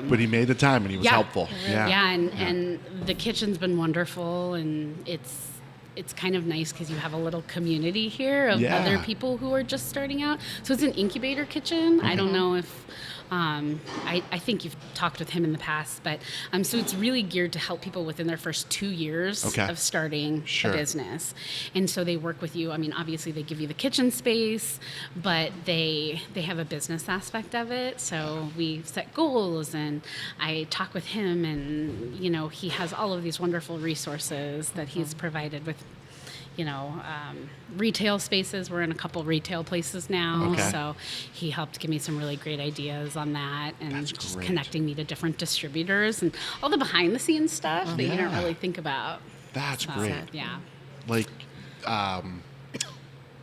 [SPEAKER 1] But he made the time and he was helpful. Yeah.
[SPEAKER 2] And the kitchen's been wonderful, and it's kind of nice because you have a little community here of
[SPEAKER 1] Yeah.
[SPEAKER 2] other people who are just starting out. So it's an incubator kitchen. I don't know if I think you've talked with him in the past, but so it's really geared to help people within their first 2 years
[SPEAKER 1] Okay.
[SPEAKER 2] of starting
[SPEAKER 1] Sure.
[SPEAKER 2] a business. And so they work with you. I mean, obviously they give you the kitchen space, but they have a business aspect of it. So we set goals, and I talk with him, and he has all of these wonderful resources that he's provided with retail spaces. We're in a couple retail places now.
[SPEAKER 1] Okay.
[SPEAKER 2] So he helped give me some really great ideas on that, and
[SPEAKER 1] That's
[SPEAKER 2] just
[SPEAKER 1] great.
[SPEAKER 2] connecting me to different distributors and all the behind the scenes stuff that you don't
[SPEAKER 1] Yeah.
[SPEAKER 2] really think about.
[SPEAKER 1] That's
[SPEAKER 2] So,
[SPEAKER 1] great.
[SPEAKER 2] Yeah.
[SPEAKER 1] Like,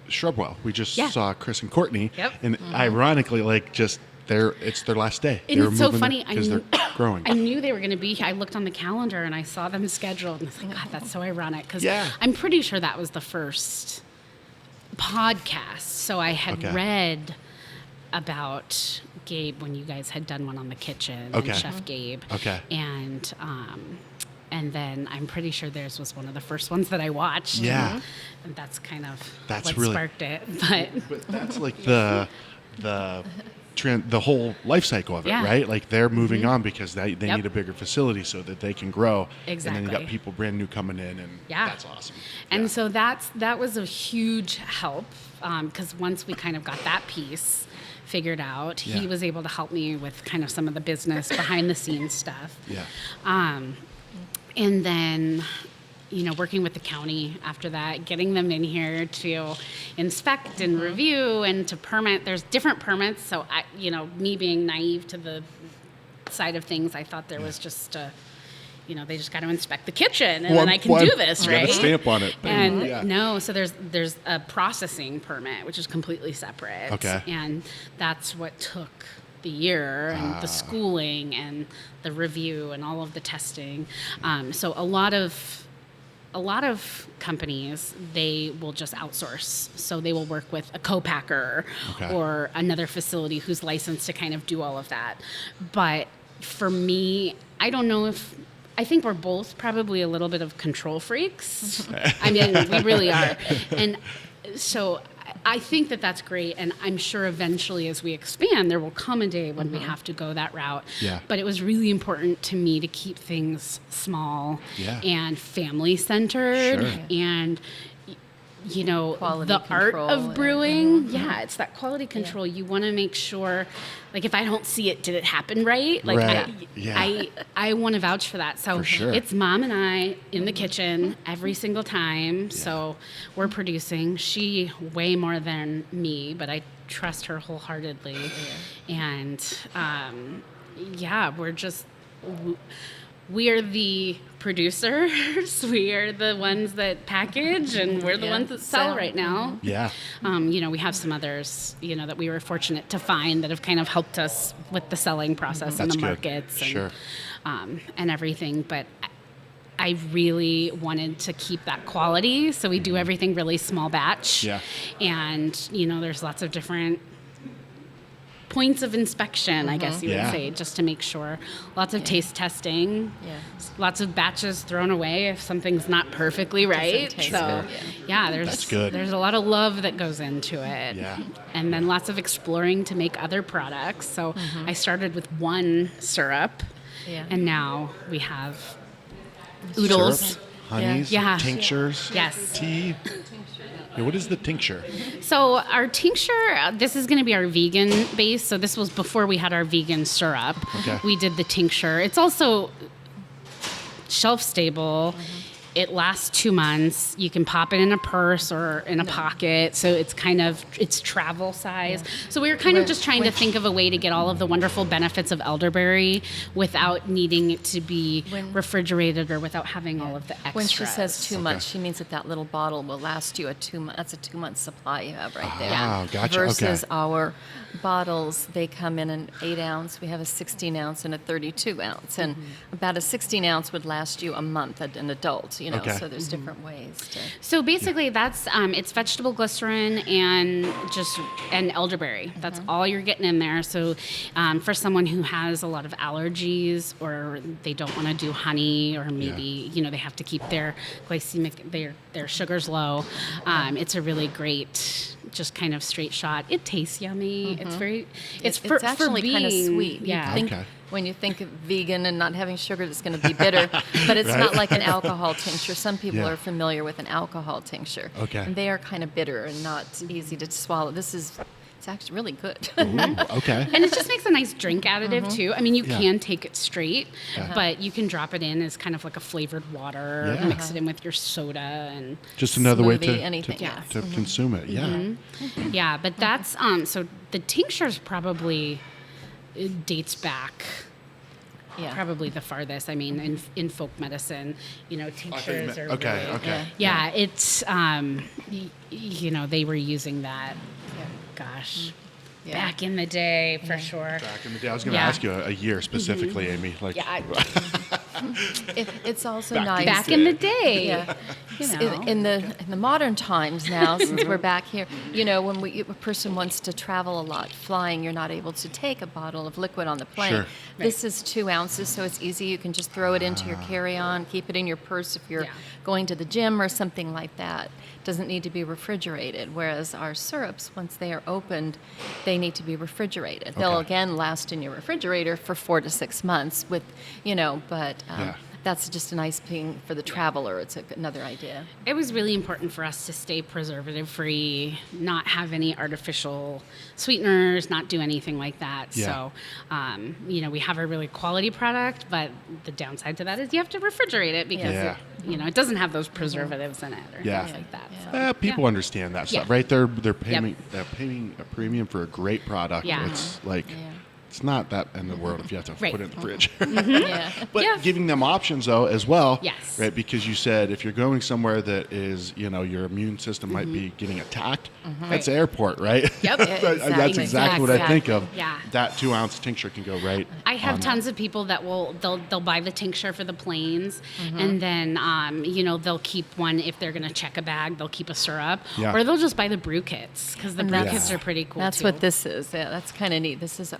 [SPEAKER 1] Shrubwell. We just
[SPEAKER 2] Yeah.
[SPEAKER 1] saw Chris and Courtney.
[SPEAKER 2] Yep.
[SPEAKER 1] And ironically, like, it's their last day.
[SPEAKER 2] And it's so funny.
[SPEAKER 1] Because they're growing.
[SPEAKER 2] I knew they were going to be here. I looked on the calendar and I saw them scheduled, and I was like, God, that's so ironic. Because
[SPEAKER 1] Yeah.
[SPEAKER 2] I'm pretty sure that was the first podcast. So I had
[SPEAKER 1] Okay.
[SPEAKER 2] read about Gabe when you guys had done one on the kitchen,
[SPEAKER 1] Okay.
[SPEAKER 2] and Chef Gabe.
[SPEAKER 1] Okay.
[SPEAKER 2] And then I'm pretty sure theirs was one of the first ones that I watched.
[SPEAKER 1] Yeah.
[SPEAKER 2] And that's kind of
[SPEAKER 1] That's
[SPEAKER 2] what
[SPEAKER 1] really-
[SPEAKER 2] sparked it. But
[SPEAKER 1] But that's like the whole life cycle of it,
[SPEAKER 2] Yeah.
[SPEAKER 1] right? Like they're moving on because they
[SPEAKER 2] Yep.
[SPEAKER 1] need a bigger facility so that they can grow. And then you got
[SPEAKER 2] Exactly.
[SPEAKER 1] people brand new coming in, and
[SPEAKER 2] Yeah.
[SPEAKER 1] that's awesome.
[SPEAKER 2] And
[SPEAKER 1] Yeah.
[SPEAKER 2] so that was a huge help, because once we kind of got that piece figured out, he
[SPEAKER 1] Yeah.
[SPEAKER 2] was able to help me with kind of some of the business behind the scenes stuff.
[SPEAKER 1] Yeah.
[SPEAKER 2] And then, working with the county after that, getting them in here to inspect and review and to permit. There's different permits. So, me being naive to the side of things, I thought there was just they just got to inspect the kitchen and then I can do this,
[SPEAKER 1] you got
[SPEAKER 2] right?
[SPEAKER 1] a stamp on it.
[SPEAKER 2] And
[SPEAKER 1] yeah.
[SPEAKER 2] no, so there's a processing permit, which is completely separate.
[SPEAKER 1] Okay.
[SPEAKER 2] And that's what took the year and the schooling and the review and all of the testing. So a lot of companies, they will just outsource. So they will work with a co-packer
[SPEAKER 1] Okay.
[SPEAKER 2] or another facility who's licensed to kind of do all of that. But for me, I don't know if I think we're both probably a little bit of control freaks. I mean, we really are. And so I think that that's great. And I'm sure eventually as we expand, there will come a day when we have to go that route.
[SPEAKER 1] Yeah.
[SPEAKER 2] But it was really important to me to keep things small
[SPEAKER 1] Yeah.
[SPEAKER 2] and family centered
[SPEAKER 1] Sure.
[SPEAKER 2] and
[SPEAKER 3] Quality
[SPEAKER 2] the art
[SPEAKER 3] control
[SPEAKER 2] of
[SPEAKER 3] and-
[SPEAKER 2] brewing. Yeah, it's that quality control. You want to make sure, like, if I don't see it, did it happen right? Like,
[SPEAKER 1] Right. Yeah.
[SPEAKER 2] I want to vouch for that. So
[SPEAKER 1] For sure.
[SPEAKER 2] it's Mom and I in the kitchen every single time. So we're producing. She way more than me, but I trust her wholeheartedly. And we're just. we are the producers. We are the ones that package, and we're the ones that sell right now.
[SPEAKER 1] Yeah.
[SPEAKER 2] We have some others, that we were fortunate to find that have kind of helped us with the selling process and
[SPEAKER 1] That's
[SPEAKER 2] the
[SPEAKER 1] good.
[SPEAKER 2] markets and,
[SPEAKER 1] Sure.
[SPEAKER 2] and everything. But I really wanted to keep that quality, so we do everything really small batch.
[SPEAKER 1] Yeah.
[SPEAKER 2] And, there's lots of different points of inspection, I guess you
[SPEAKER 1] Yeah.
[SPEAKER 2] would say, just to make sure. Lots of taste testing.
[SPEAKER 3] Yeah.
[SPEAKER 2] Lots of batches thrown away if something's not perfectly right.
[SPEAKER 3] taste
[SPEAKER 2] So,
[SPEAKER 3] good,
[SPEAKER 2] there's
[SPEAKER 1] good.
[SPEAKER 2] there's a lot of love that goes into it.
[SPEAKER 1] Yeah.
[SPEAKER 2] And then lots of exploring to make other products. So I started with one syrup,
[SPEAKER 3] Yeah.
[SPEAKER 2] and now we have oodles.
[SPEAKER 1] Syrup, honeys,
[SPEAKER 2] Yeah.
[SPEAKER 1] tinctures,
[SPEAKER 2] Yes.
[SPEAKER 1] tea. Yeah, what is the tincture?
[SPEAKER 2] So our tincture, this is going to be our vegan base. So this was before we had our vegan syrup.
[SPEAKER 1] Okay.
[SPEAKER 2] We did the tincture. It's also shelf stable. It lasts 2 months. You can pop it in a purse or in a pocket. So it's travel size. So we were kind of just trying to think of a way to get all of the wonderful benefits of elderberry without needing it to be refrigerated or without having all of the extras.
[SPEAKER 3] When she says 2 months, she means that little bottle will last you that's a 2-month supply you have right there.
[SPEAKER 1] Ah, gotcha.
[SPEAKER 3] Versus
[SPEAKER 1] Okay.
[SPEAKER 3] our bottles, they come in an 8 ounce. We have a 16 ounce and a 32 ounce. And about a 16 ounce would last you a month, an adult,
[SPEAKER 1] Okay.
[SPEAKER 3] so there's different ways to.
[SPEAKER 2] So basically, that's it's vegetable glycerin and elderberry. That's all you're getting in there. So for someone who has a lot of allergies or they don't want to do honey or maybe they have to keep their their sugars low, it's a really great just kind of straight shot. It tastes yummy. It's very it's
[SPEAKER 3] actually
[SPEAKER 2] for
[SPEAKER 3] kind of
[SPEAKER 2] being-
[SPEAKER 3] sweet.
[SPEAKER 2] Yeah.
[SPEAKER 3] You think
[SPEAKER 1] Okay.
[SPEAKER 3] when you think of vegan and not having sugar, it's going to be bitter, but it's not like an alcohol tincture. Some people
[SPEAKER 1] Yeah.
[SPEAKER 3] are familiar with an alcohol tincture,
[SPEAKER 1] Okay.
[SPEAKER 3] and they are kind of bitter and not easy to swallow. It's actually really good.
[SPEAKER 1] Ooh, okay.
[SPEAKER 2] And it just makes a nice drink additive too. I mean, you
[SPEAKER 1] Yeah.
[SPEAKER 2] can take it straight, but you can drop it in as kind of like a flavored water,
[SPEAKER 1] Yeah.
[SPEAKER 2] mix it in with your soda, and
[SPEAKER 1] Just another way
[SPEAKER 3] Smoothie,
[SPEAKER 1] to,
[SPEAKER 3] anything,
[SPEAKER 1] to,
[SPEAKER 3] yes.
[SPEAKER 1] to consume it. Yeah.
[SPEAKER 2] yeah. But that's so the tinctures probably it dates back
[SPEAKER 3] Yeah.
[SPEAKER 2] probably the farthest. I mean, in folk medicine, tinctures are
[SPEAKER 1] Okay.
[SPEAKER 2] really,
[SPEAKER 1] Okay.
[SPEAKER 2] yeah. It's they were using that. Gosh.
[SPEAKER 3] Yeah.
[SPEAKER 2] Back in the day, for sure.
[SPEAKER 1] Back in the day, I was going to
[SPEAKER 2] Yeah.
[SPEAKER 1] ask you a year specifically, Amy. Like,
[SPEAKER 2] Yeah,
[SPEAKER 3] It's also
[SPEAKER 1] Back
[SPEAKER 3] nice.
[SPEAKER 2] back in the day.
[SPEAKER 3] Yeah.
[SPEAKER 2] You know.
[SPEAKER 3] In the modern times now, since we're back here, when a person wants to travel a lot, flying, you're not able to take a bottle of liquid on the plane.
[SPEAKER 1] Sure.
[SPEAKER 3] This is 2 ounces, so it's easy. You can just throw it into your carry-on, keep it in your purse if you're
[SPEAKER 2] Yeah.
[SPEAKER 3] going to the gym or something like that. Doesn't need to be refrigerated. Whereas our syrups, once they are opened, they need to be refrigerated. They'll
[SPEAKER 1] Okay.
[SPEAKER 3] again last in your refrigerator for 4 to 6 months. But
[SPEAKER 1] Yeah.
[SPEAKER 3] that's just a nice thing for the traveler. It's another idea.
[SPEAKER 2] It was really important for us to stay preservative free, not have any artificial sweeteners, not do anything like that.
[SPEAKER 1] Yeah.
[SPEAKER 2] So, we have a really quality product, but the downside to that is you have to refrigerate it because
[SPEAKER 1] Yeah.
[SPEAKER 2] it doesn't have those preservatives in it or
[SPEAKER 1] Yeah.
[SPEAKER 2] things like that. So,
[SPEAKER 1] people
[SPEAKER 2] yeah.
[SPEAKER 1] understand that stuff,
[SPEAKER 2] Yeah.
[SPEAKER 1] right? They're paying a premium for a great product.
[SPEAKER 2] Yeah.
[SPEAKER 1] It's like
[SPEAKER 3] Yeah.
[SPEAKER 1] it's not that in the world if you have to
[SPEAKER 2] Right.
[SPEAKER 1] put it in the fridge.
[SPEAKER 3] Yeah.
[SPEAKER 1] But
[SPEAKER 2] Yeah.
[SPEAKER 1] giving them options though as well,
[SPEAKER 2] Yes.
[SPEAKER 1] right? Because you said if you're going somewhere that is, your immune system might be getting attacked, that's the airport, right?
[SPEAKER 2] Yep.
[SPEAKER 3] Yeah,
[SPEAKER 1] That's exactly what I
[SPEAKER 3] exactly.
[SPEAKER 1] think of.
[SPEAKER 2] Yeah.
[SPEAKER 1] That 2 ounce tincture can go right.
[SPEAKER 2] I have
[SPEAKER 1] on
[SPEAKER 2] tons of people that they'll buy the tincture for the planes, and then they'll keep one if they're going to check a bag. They'll keep a syrup,
[SPEAKER 1] Yeah.
[SPEAKER 2] or they'll just buy the brew kits because the
[SPEAKER 3] And
[SPEAKER 2] brew
[SPEAKER 3] that's-
[SPEAKER 2] kits are pretty cool.
[SPEAKER 3] That's
[SPEAKER 2] too.
[SPEAKER 3] what this is. Yeah, that's kind of neat. This is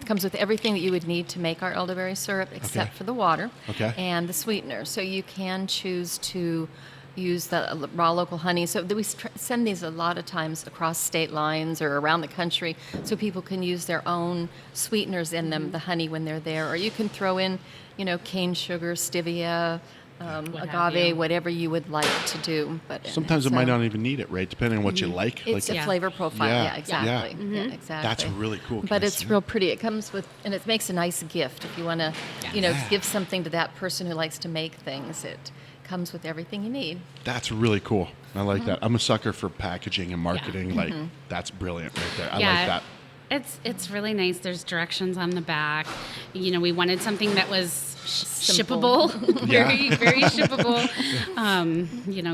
[SPEAKER 3] comes with everything that you would need to make our elderberry syrup, except
[SPEAKER 1] Okay.
[SPEAKER 3] for the water
[SPEAKER 1] Okay.
[SPEAKER 3] and the sweetener. So you can choose to use the raw local honey. So we send these a lot of times across state lines or around the country, so people can use their own sweeteners in them, the honey when they're there, or you can throw in, cane sugar, stevia.
[SPEAKER 2] What have
[SPEAKER 3] Agave,
[SPEAKER 2] you.
[SPEAKER 3] whatever you would like to do, but
[SPEAKER 1] Sometimes it
[SPEAKER 3] it's,
[SPEAKER 1] might not even need it, right? Depending on what you like.
[SPEAKER 3] It's a
[SPEAKER 2] Yeah.
[SPEAKER 3] flavor profile.
[SPEAKER 1] Yeah.
[SPEAKER 3] Yeah, exactly.
[SPEAKER 1] Yeah.
[SPEAKER 3] Yeah, exactly.
[SPEAKER 1] That's really cool.
[SPEAKER 3] But
[SPEAKER 1] Candace.
[SPEAKER 3] it's real pretty. It comes with, and it makes a nice gift if you want to,
[SPEAKER 1] Yeah.
[SPEAKER 3] give something to that person who likes to make things. It comes with everything you need.
[SPEAKER 1] That's really cool. I
[SPEAKER 3] Mm-hmm.
[SPEAKER 1] like that. I'm a sucker for packaging and marketing. Like that's brilliant right there. I like that.
[SPEAKER 2] It's really nice. There's directions on the back. We wanted something that was shippable,
[SPEAKER 1] Yeah.
[SPEAKER 2] very shippable.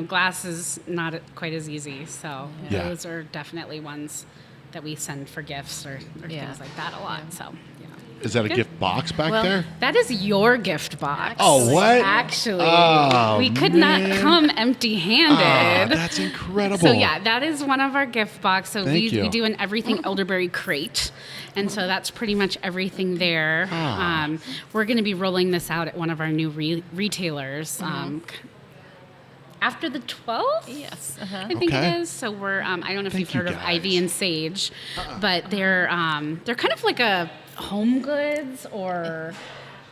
[SPEAKER 2] Glass is not quite as easy. So
[SPEAKER 1] Yeah.
[SPEAKER 2] those are definitely ones that we send for gifts or things like that a lot. So,
[SPEAKER 1] Is that a gift box back
[SPEAKER 3] Well,
[SPEAKER 1] there?
[SPEAKER 2] that is your gift box.
[SPEAKER 1] Oh, what?
[SPEAKER 2] Actually,
[SPEAKER 1] Oh,
[SPEAKER 2] we could
[SPEAKER 1] man.
[SPEAKER 2] not come empty-handed.
[SPEAKER 1] That's incredible.
[SPEAKER 2] So yeah, that is one of our gift box. So
[SPEAKER 1] Thank you.
[SPEAKER 2] we do an everything elderberry crate, and so that's pretty much everything there. We're going to be rolling this out at one of our new retailers. After the 12th?
[SPEAKER 3] Yes.
[SPEAKER 2] I think
[SPEAKER 1] Okay.
[SPEAKER 2] it is. So we're I don't know if
[SPEAKER 1] Thank
[SPEAKER 2] you've heard
[SPEAKER 1] you
[SPEAKER 2] of Ivy
[SPEAKER 1] guys.
[SPEAKER 2] and Sage, but they're kind of like a Home Goods or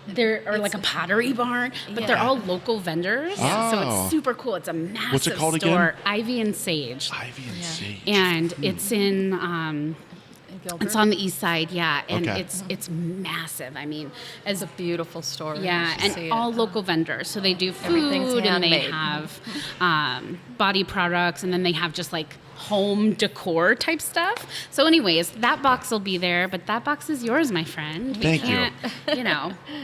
[SPEAKER 2] like a pottery barn, but they're
[SPEAKER 3] Yeah.
[SPEAKER 2] all local vendors. So
[SPEAKER 1] Oh.
[SPEAKER 2] it's super cool. It's a massive
[SPEAKER 1] What's it called
[SPEAKER 2] store,
[SPEAKER 1] again?
[SPEAKER 2] Ivy and Sage.
[SPEAKER 1] Ivy and Sage.
[SPEAKER 2] And it's in
[SPEAKER 3] Gilbert.
[SPEAKER 2] it's on the east side, and
[SPEAKER 1] Okay.
[SPEAKER 2] it's massive. I mean, as
[SPEAKER 3] It's a beautiful store.
[SPEAKER 2] yeah,
[SPEAKER 3] You should see
[SPEAKER 2] and
[SPEAKER 3] it.
[SPEAKER 2] all local vendors. So they do
[SPEAKER 3] Everything's
[SPEAKER 2] food, and they
[SPEAKER 3] handmade.
[SPEAKER 2] have body products, and then they have just like home decor type stuff. So, anyways, that box will be there, but that box is yours, my friend.
[SPEAKER 1] Thank you.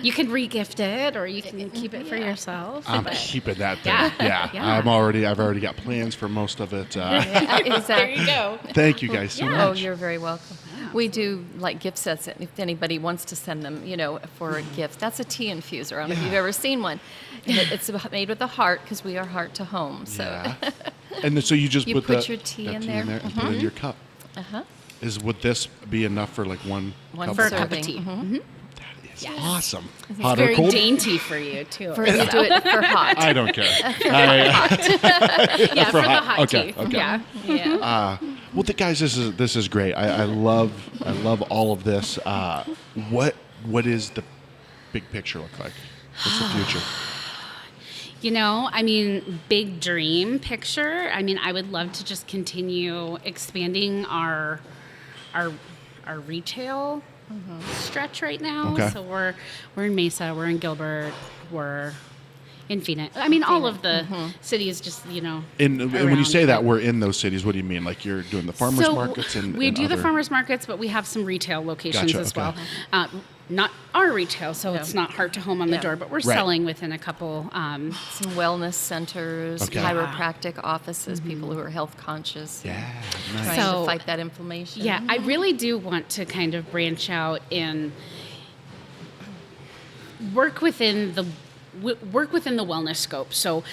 [SPEAKER 2] You can regift it, or you can keep it for yourself.
[SPEAKER 1] I'm
[SPEAKER 2] but-
[SPEAKER 1] keeping that thing.
[SPEAKER 2] Yeah.
[SPEAKER 1] Yeah. I've already got plans for most of it.
[SPEAKER 3] Yeah, exactly.
[SPEAKER 2] There you go.
[SPEAKER 1] Thank you guys so
[SPEAKER 3] Oh,
[SPEAKER 1] much.
[SPEAKER 3] you're very welcome. We do like gift sets if anybody wants to send them, for a gift. That's a tea infuser. I don't know if you've ever seen one. And it's made with a heart because we are Heart2Home. So
[SPEAKER 1] Yeah. And then, so you just
[SPEAKER 3] You
[SPEAKER 1] put
[SPEAKER 3] put
[SPEAKER 1] the
[SPEAKER 3] your tea
[SPEAKER 1] that
[SPEAKER 3] in
[SPEAKER 1] tea
[SPEAKER 3] there.
[SPEAKER 1] and put it in your cup. Would this be enough for like one cup
[SPEAKER 2] For a
[SPEAKER 1] of
[SPEAKER 2] cup of
[SPEAKER 3] serving.
[SPEAKER 2] tea.
[SPEAKER 1] That is awesome.
[SPEAKER 2] It's
[SPEAKER 1] Hot or
[SPEAKER 2] very
[SPEAKER 1] cold?
[SPEAKER 2] dainty for you, too.
[SPEAKER 3] for, you do it for hot.
[SPEAKER 1] I don't care.
[SPEAKER 2] Yeah, for the
[SPEAKER 1] hot.
[SPEAKER 2] hot
[SPEAKER 1] Okay,
[SPEAKER 2] tea.
[SPEAKER 1] okay.
[SPEAKER 2] Yeah.
[SPEAKER 1] Well, guys, this is great. I love all of this. What is the big picture look like? What's the future?
[SPEAKER 2] Big dream picture. I would love to just continue expanding our retail stretch right now.
[SPEAKER 1] Okay.
[SPEAKER 2] So we're in Mesa, we're in Gilbert, we're in Phoenix. All of the cities just,
[SPEAKER 1] And when you
[SPEAKER 2] around.
[SPEAKER 1] say that we're in those cities, what do you mean? Like you're doing the farmers markets and
[SPEAKER 2] we do the
[SPEAKER 1] other-
[SPEAKER 2] farmers markets, but we have some retail locations
[SPEAKER 1] Gotcha,
[SPEAKER 2] as
[SPEAKER 1] okay.
[SPEAKER 2] well. Not our retail, so it's not Heart2Home on the
[SPEAKER 3] Yeah.
[SPEAKER 2] door, but we're
[SPEAKER 1] Right.
[SPEAKER 2] selling within a couple.
[SPEAKER 3] Some wellness centers,
[SPEAKER 1] Okay.
[SPEAKER 3] chiropractic offices, people who are health conscious.
[SPEAKER 1] Yeah,
[SPEAKER 3] Trying
[SPEAKER 1] nice.
[SPEAKER 2] So-
[SPEAKER 3] to fight that inflammation.
[SPEAKER 2] Yeah, I really do want to kind of branch out and work within the wellness scope. So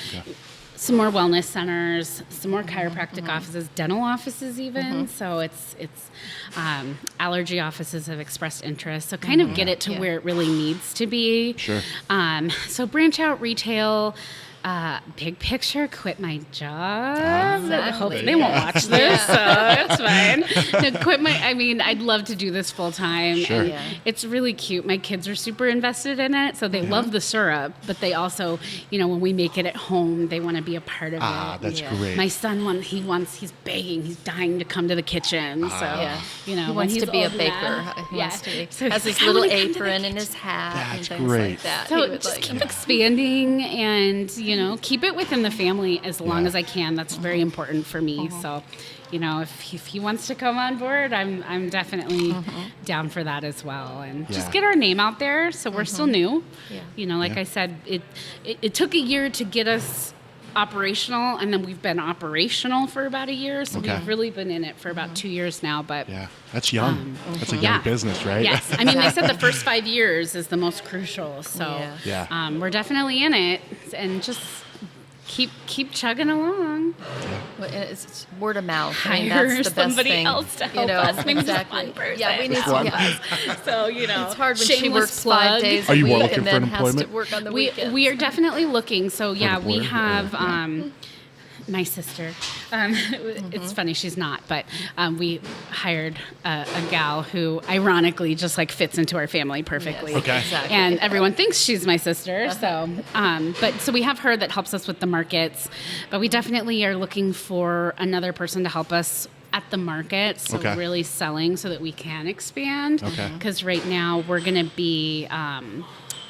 [SPEAKER 2] some more wellness centers, some more chiropractic offices, dental offices even. So it's allergy offices have expressed interest. So kind of get it to where it really needs to be.
[SPEAKER 1] Sure.
[SPEAKER 2] So branch out retail. Big picture, quit my job.
[SPEAKER 3] Exactly.
[SPEAKER 2] Hopefully they won't watch this, so that's fine. No, I'd love to do this full time.
[SPEAKER 1] Sure.
[SPEAKER 2] And
[SPEAKER 3] Yeah.
[SPEAKER 2] it's really cute. My kids are super invested in it, so they love the syrup, but they also, when we make it at home, they want to be a part of it.
[SPEAKER 1] That's
[SPEAKER 3] Yeah.
[SPEAKER 1] great.
[SPEAKER 2] My son he's begging, he's dying to come to the kitchen. So,
[SPEAKER 3] Yeah.
[SPEAKER 2] he
[SPEAKER 3] He wants to be a baker.
[SPEAKER 2] Enough,
[SPEAKER 3] He wants to be.
[SPEAKER 2] So
[SPEAKER 3] has
[SPEAKER 2] he's
[SPEAKER 3] his
[SPEAKER 2] like, "I
[SPEAKER 3] little
[SPEAKER 2] wanna come to the
[SPEAKER 3] apron and
[SPEAKER 2] kitchen."
[SPEAKER 3] his hat
[SPEAKER 1] That's
[SPEAKER 3] and things
[SPEAKER 1] great.
[SPEAKER 3] like that.
[SPEAKER 2] So
[SPEAKER 3] He would
[SPEAKER 2] just
[SPEAKER 3] like-
[SPEAKER 2] keep expanding and, keep it within the family as long
[SPEAKER 1] Yeah.
[SPEAKER 2] as I can. That's very important for me. So, if he wants to come on board, I'm definitely down for that as well. And
[SPEAKER 1] Yeah.
[SPEAKER 2] just get our name out there. So we're still new.
[SPEAKER 3] Yeah.
[SPEAKER 2] Like
[SPEAKER 1] Yeah.
[SPEAKER 2] I said, it took a year to get us operational, and then we've been operational for about a year. So
[SPEAKER 1] Okay.
[SPEAKER 2] we've really been in it for about 2 years now. But
[SPEAKER 1] Yeah, that's young. That's a young
[SPEAKER 2] yeah.
[SPEAKER 1] business, right?
[SPEAKER 2] Yes. They said the first 5 years is the most crucial. So
[SPEAKER 1] Yeah.
[SPEAKER 2] we're definitely in it, and just keep chugging along.
[SPEAKER 3] Well, it's word of mouth.
[SPEAKER 2] Hire
[SPEAKER 3] That's the best
[SPEAKER 2] somebody
[SPEAKER 3] thing.
[SPEAKER 2] else to help us. Maybe just one person.
[SPEAKER 3] Yeah, we need
[SPEAKER 1] Just
[SPEAKER 3] to.
[SPEAKER 1] one.
[SPEAKER 3] Yeah.
[SPEAKER 2] So
[SPEAKER 3] It's hard when she
[SPEAKER 2] shameless
[SPEAKER 3] works
[SPEAKER 2] plug.
[SPEAKER 3] 5 days
[SPEAKER 1] Are
[SPEAKER 3] a
[SPEAKER 1] you
[SPEAKER 3] week
[SPEAKER 1] looking
[SPEAKER 3] and
[SPEAKER 1] for
[SPEAKER 3] then has to
[SPEAKER 1] employment?
[SPEAKER 3] work on the
[SPEAKER 2] We
[SPEAKER 3] weekends.
[SPEAKER 2] are definitely looking. So yeah, we
[SPEAKER 1] employer?
[SPEAKER 2] have my sister. It's funny she's not, but we hired a gal who ironically just like fits into our family perfectly.
[SPEAKER 3] Yes,
[SPEAKER 1] Okay.
[SPEAKER 3] Exactly.
[SPEAKER 2] And everyone thinks she's my sister. So, so we have her that helps us with the markets, but we definitely are looking for another person to help us at the market. So
[SPEAKER 1] Okay.
[SPEAKER 2] really selling so that we can expand.
[SPEAKER 1] Okay.
[SPEAKER 2] Because right now we're going to be,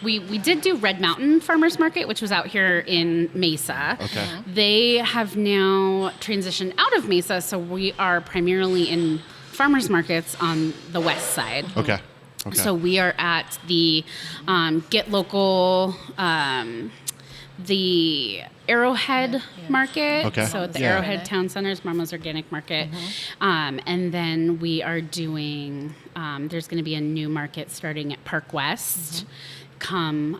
[SPEAKER 2] we did do Red Mountain Farmers Market, which was out here in Mesa.
[SPEAKER 1] Okay.
[SPEAKER 2] They have now transitioned out of Mesa, so we are primarily in farmers markets on the west side.
[SPEAKER 1] Okay. Okay.
[SPEAKER 2] So we are at the Get Local, the Arrowhead Market.
[SPEAKER 1] Okay.
[SPEAKER 2] So at the
[SPEAKER 1] Yeah.
[SPEAKER 2] Arrowhead Town Center's Mama's Organic Market. And then we are doing, there's going to be a new market starting at Park West. Come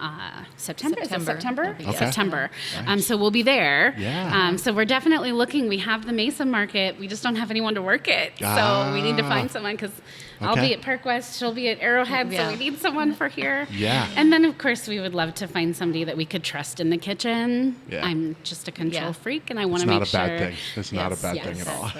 [SPEAKER 2] September. Is it September?
[SPEAKER 3] Okay.
[SPEAKER 2] September.
[SPEAKER 1] Nice.
[SPEAKER 2] So we'll be there.
[SPEAKER 1] Yeah.
[SPEAKER 2] So we're definitely looking. We have the Mesa Market. We just don't have anyone to work it. So we need to find someone because I'll
[SPEAKER 1] Okay.
[SPEAKER 2] be at Park West. She'll be at Arrowhead.
[SPEAKER 3] Yeah.
[SPEAKER 2] So we need someone for here.
[SPEAKER 1] Yeah.
[SPEAKER 2] And then, of course, we would love to find somebody that we could trust in the kitchen.
[SPEAKER 1] Yeah.
[SPEAKER 2] I'm just a control
[SPEAKER 3] Yeah.
[SPEAKER 2] freak, and I want
[SPEAKER 1] It's
[SPEAKER 2] to
[SPEAKER 1] not
[SPEAKER 2] make
[SPEAKER 1] a
[SPEAKER 2] sure
[SPEAKER 1] bad thing. It's not a
[SPEAKER 3] Yes,
[SPEAKER 1] bad
[SPEAKER 2] yes.
[SPEAKER 1] thing at all.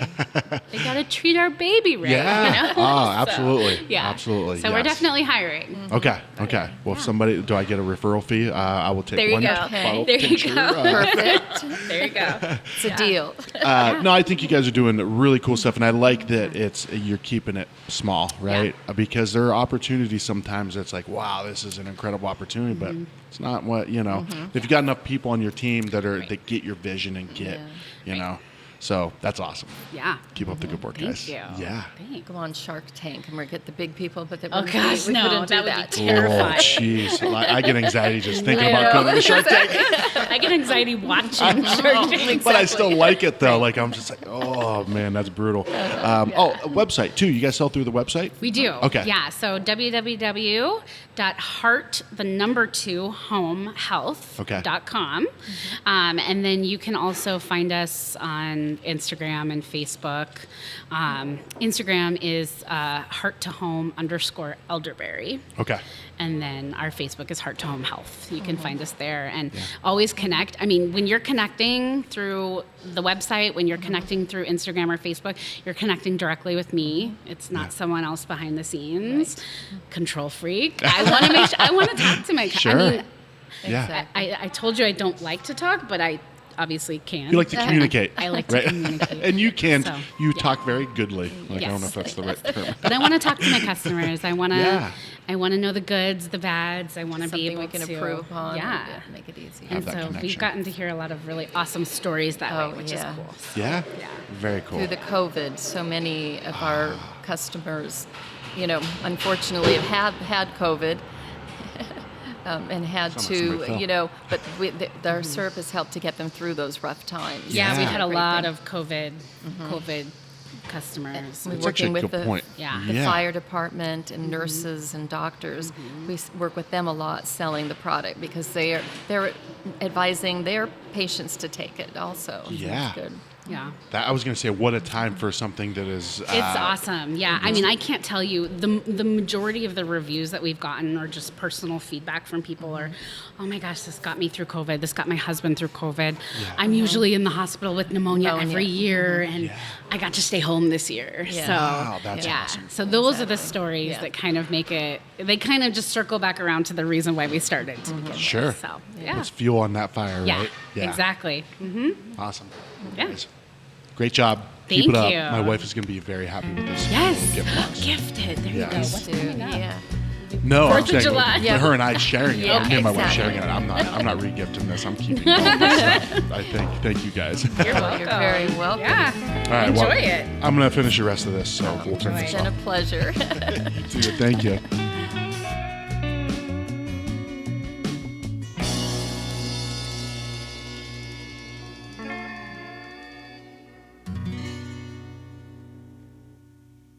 [SPEAKER 2] they got to treat our baby right.
[SPEAKER 1] Yeah.
[SPEAKER 2] You know?
[SPEAKER 1] Oh,
[SPEAKER 2] So,
[SPEAKER 1] absolutely.
[SPEAKER 2] yeah.
[SPEAKER 1] Absolutely.
[SPEAKER 2] So we're
[SPEAKER 1] yes.
[SPEAKER 2] definitely hiring.
[SPEAKER 1] Okay. Okay. Well, if somebody, do I get a referral fee? I will take
[SPEAKER 2] There you
[SPEAKER 1] one
[SPEAKER 2] go.
[SPEAKER 1] bottle
[SPEAKER 2] There you
[SPEAKER 1] tincture.
[SPEAKER 2] go.
[SPEAKER 3] Perfect.
[SPEAKER 2] There you go.
[SPEAKER 3] It's a deal.
[SPEAKER 1] No, I think you guys are doing really cool stuff, and I like that you're keeping it small, right? Because there are opportunities sometimes that's like, wow, this is an incredible opportunity, but it's not what If you've got enough people on your team that get your vision and get, so that's awesome.
[SPEAKER 2] Yeah.
[SPEAKER 1] Keep up the good work,
[SPEAKER 2] Thank
[SPEAKER 1] guys.
[SPEAKER 2] you.
[SPEAKER 1] Yeah.
[SPEAKER 2] Thanks.
[SPEAKER 3] Go on Shark Tank and we get the big people, but
[SPEAKER 2] Oh, gosh,
[SPEAKER 3] we
[SPEAKER 2] no,
[SPEAKER 3] couldn't do
[SPEAKER 2] that would be
[SPEAKER 3] that.
[SPEAKER 2] terrifying.
[SPEAKER 1] Oh, jeez. I get anxiety just thinking
[SPEAKER 2] I
[SPEAKER 1] about
[SPEAKER 2] know.
[SPEAKER 1] going to the Shark Tank.
[SPEAKER 2] I get anxiety watching Shark Tank.
[SPEAKER 1] But I still like it, though. Like, I'm just like, oh, man, that's brutal. Oh, a website, too. You guys sell through the website?
[SPEAKER 2] We do.
[SPEAKER 1] Okay.
[SPEAKER 2] Yeah. So www.heart2Home.com. And then you can also find us on Instagram and Facebook. Instagram is Heart2Home_Elderberry.
[SPEAKER 1] Okay.
[SPEAKER 2] And then our Facebook is Heart2Home Health. You can find us there and always connect. I mean, when you're connecting through the website, when you're connecting through Instagram or Facebook, you're connecting directly with me. It's not someone else behind the scenes. Control freak. I want to make sure, I want to talk to my
[SPEAKER 1] Sure.
[SPEAKER 2] I mean,
[SPEAKER 1] Yeah.
[SPEAKER 3] Exactly.
[SPEAKER 2] I told you I don't like to talk, but I obviously can.
[SPEAKER 1] You like to communicate.
[SPEAKER 2] I like to communicate.
[SPEAKER 1] And you can.
[SPEAKER 2] So,
[SPEAKER 1] You
[SPEAKER 2] yeah.
[SPEAKER 1] talk very goodly. Like, I don't know
[SPEAKER 2] Yes.
[SPEAKER 1] if that's the right term.
[SPEAKER 2] But I want to talk to my customers. I want to.
[SPEAKER 1] Yeah.
[SPEAKER 2] I want to know the goods, the bads. I want to be
[SPEAKER 3] Something
[SPEAKER 2] able
[SPEAKER 3] we can
[SPEAKER 2] to
[SPEAKER 3] improve upon.
[SPEAKER 2] Yeah.
[SPEAKER 3] And make it easier.
[SPEAKER 2] And
[SPEAKER 1] that
[SPEAKER 2] so
[SPEAKER 1] connection.
[SPEAKER 2] we've gotten to hear a lot of really awesome stories that
[SPEAKER 3] Oh,
[SPEAKER 2] way, which
[SPEAKER 3] yeah.
[SPEAKER 2] is cool.
[SPEAKER 1] Yeah?
[SPEAKER 2] Yeah.
[SPEAKER 1] Very cool.
[SPEAKER 3] Through the COVID, so many of our customers, unfortunately have had COVID and had
[SPEAKER 1] Sound like somebody
[SPEAKER 3] to,
[SPEAKER 1] fell.
[SPEAKER 3] but our syrup has helped to get them through those rough times.
[SPEAKER 2] Yeah,
[SPEAKER 1] Yeah.
[SPEAKER 2] we've had a
[SPEAKER 3] Great
[SPEAKER 2] lot
[SPEAKER 3] thing.
[SPEAKER 2] of COVID customers.
[SPEAKER 3] We're
[SPEAKER 1] That's actually
[SPEAKER 3] working
[SPEAKER 1] a
[SPEAKER 3] with
[SPEAKER 1] good point.
[SPEAKER 3] the
[SPEAKER 1] Yeah.
[SPEAKER 3] fire department and nurses and doctors. We work with them a lot selling the product because they're advising their patients to take it also. So
[SPEAKER 1] Yeah.
[SPEAKER 3] it's good.
[SPEAKER 2] Yeah.
[SPEAKER 1] I was going to say, what a time for something that is.
[SPEAKER 2] It's awesome. Yeah. I mean, I can't tell you the majority of the reviews that we've gotten are just personal feedback from people are, oh my gosh, this got me through COVID. This got my husband through COVID. I'm usually in the hospital with pneumonia every year and I got to stay home this year.
[SPEAKER 3] Yeah.
[SPEAKER 2] So
[SPEAKER 1] Wow, that's
[SPEAKER 2] yeah.
[SPEAKER 1] awesome.
[SPEAKER 2] So those are the
[SPEAKER 3] Exactly.
[SPEAKER 2] stories
[SPEAKER 3] Yeah.
[SPEAKER 2] that kind of make it, they kind of just circle back around to the reason why we started to begin with.
[SPEAKER 1] Sure.
[SPEAKER 2] So yeah.
[SPEAKER 1] Let's fuel on that fire,
[SPEAKER 2] Yeah,
[SPEAKER 1] right?
[SPEAKER 2] exactly.
[SPEAKER 1] Awesome.
[SPEAKER 2] Yeah.
[SPEAKER 1] Nice. Great job.
[SPEAKER 2] Thank
[SPEAKER 1] Keep it up.
[SPEAKER 2] you.
[SPEAKER 1] My wife is going to be very happy with this.
[SPEAKER 2] Yes.
[SPEAKER 1] Gift box.
[SPEAKER 2] Gifted. There
[SPEAKER 1] Yeah.
[SPEAKER 2] you go. What's coming up?
[SPEAKER 3] Yeah.
[SPEAKER 1] No, I'm
[SPEAKER 2] 4th of
[SPEAKER 1] saying
[SPEAKER 2] July.
[SPEAKER 1] with
[SPEAKER 3] Yeah.
[SPEAKER 1] her and I sharing it.
[SPEAKER 3] Yeah,
[SPEAKER 1] Me and my wife
[SPEAKER 3] exactly.
[SPEAKER 1] sharing it. I'm not re-gifting this. I'm keeping all this stuff. I think. Thank you guys.
[SPEAKER 2] You're welcome.
[SPEAKER 3] You're very welcome.
[SPEAKER 2] Yeah.
[SPEAKER 1] All right,
[SPEAKER 2] Enjoy
[SPEAKER 1] well,
[SPEAKER 2] it.
[SPEAKER 1] I'm going to finish the rest of this, so we'll turn
[SPEAKER 3] It's
[SPEAKER 1] this
[SPEAKER 3] been a
[SPEAKER 1] off.
[SPEAKER 3] pleasure.
[SPEAKER 1] Thank you.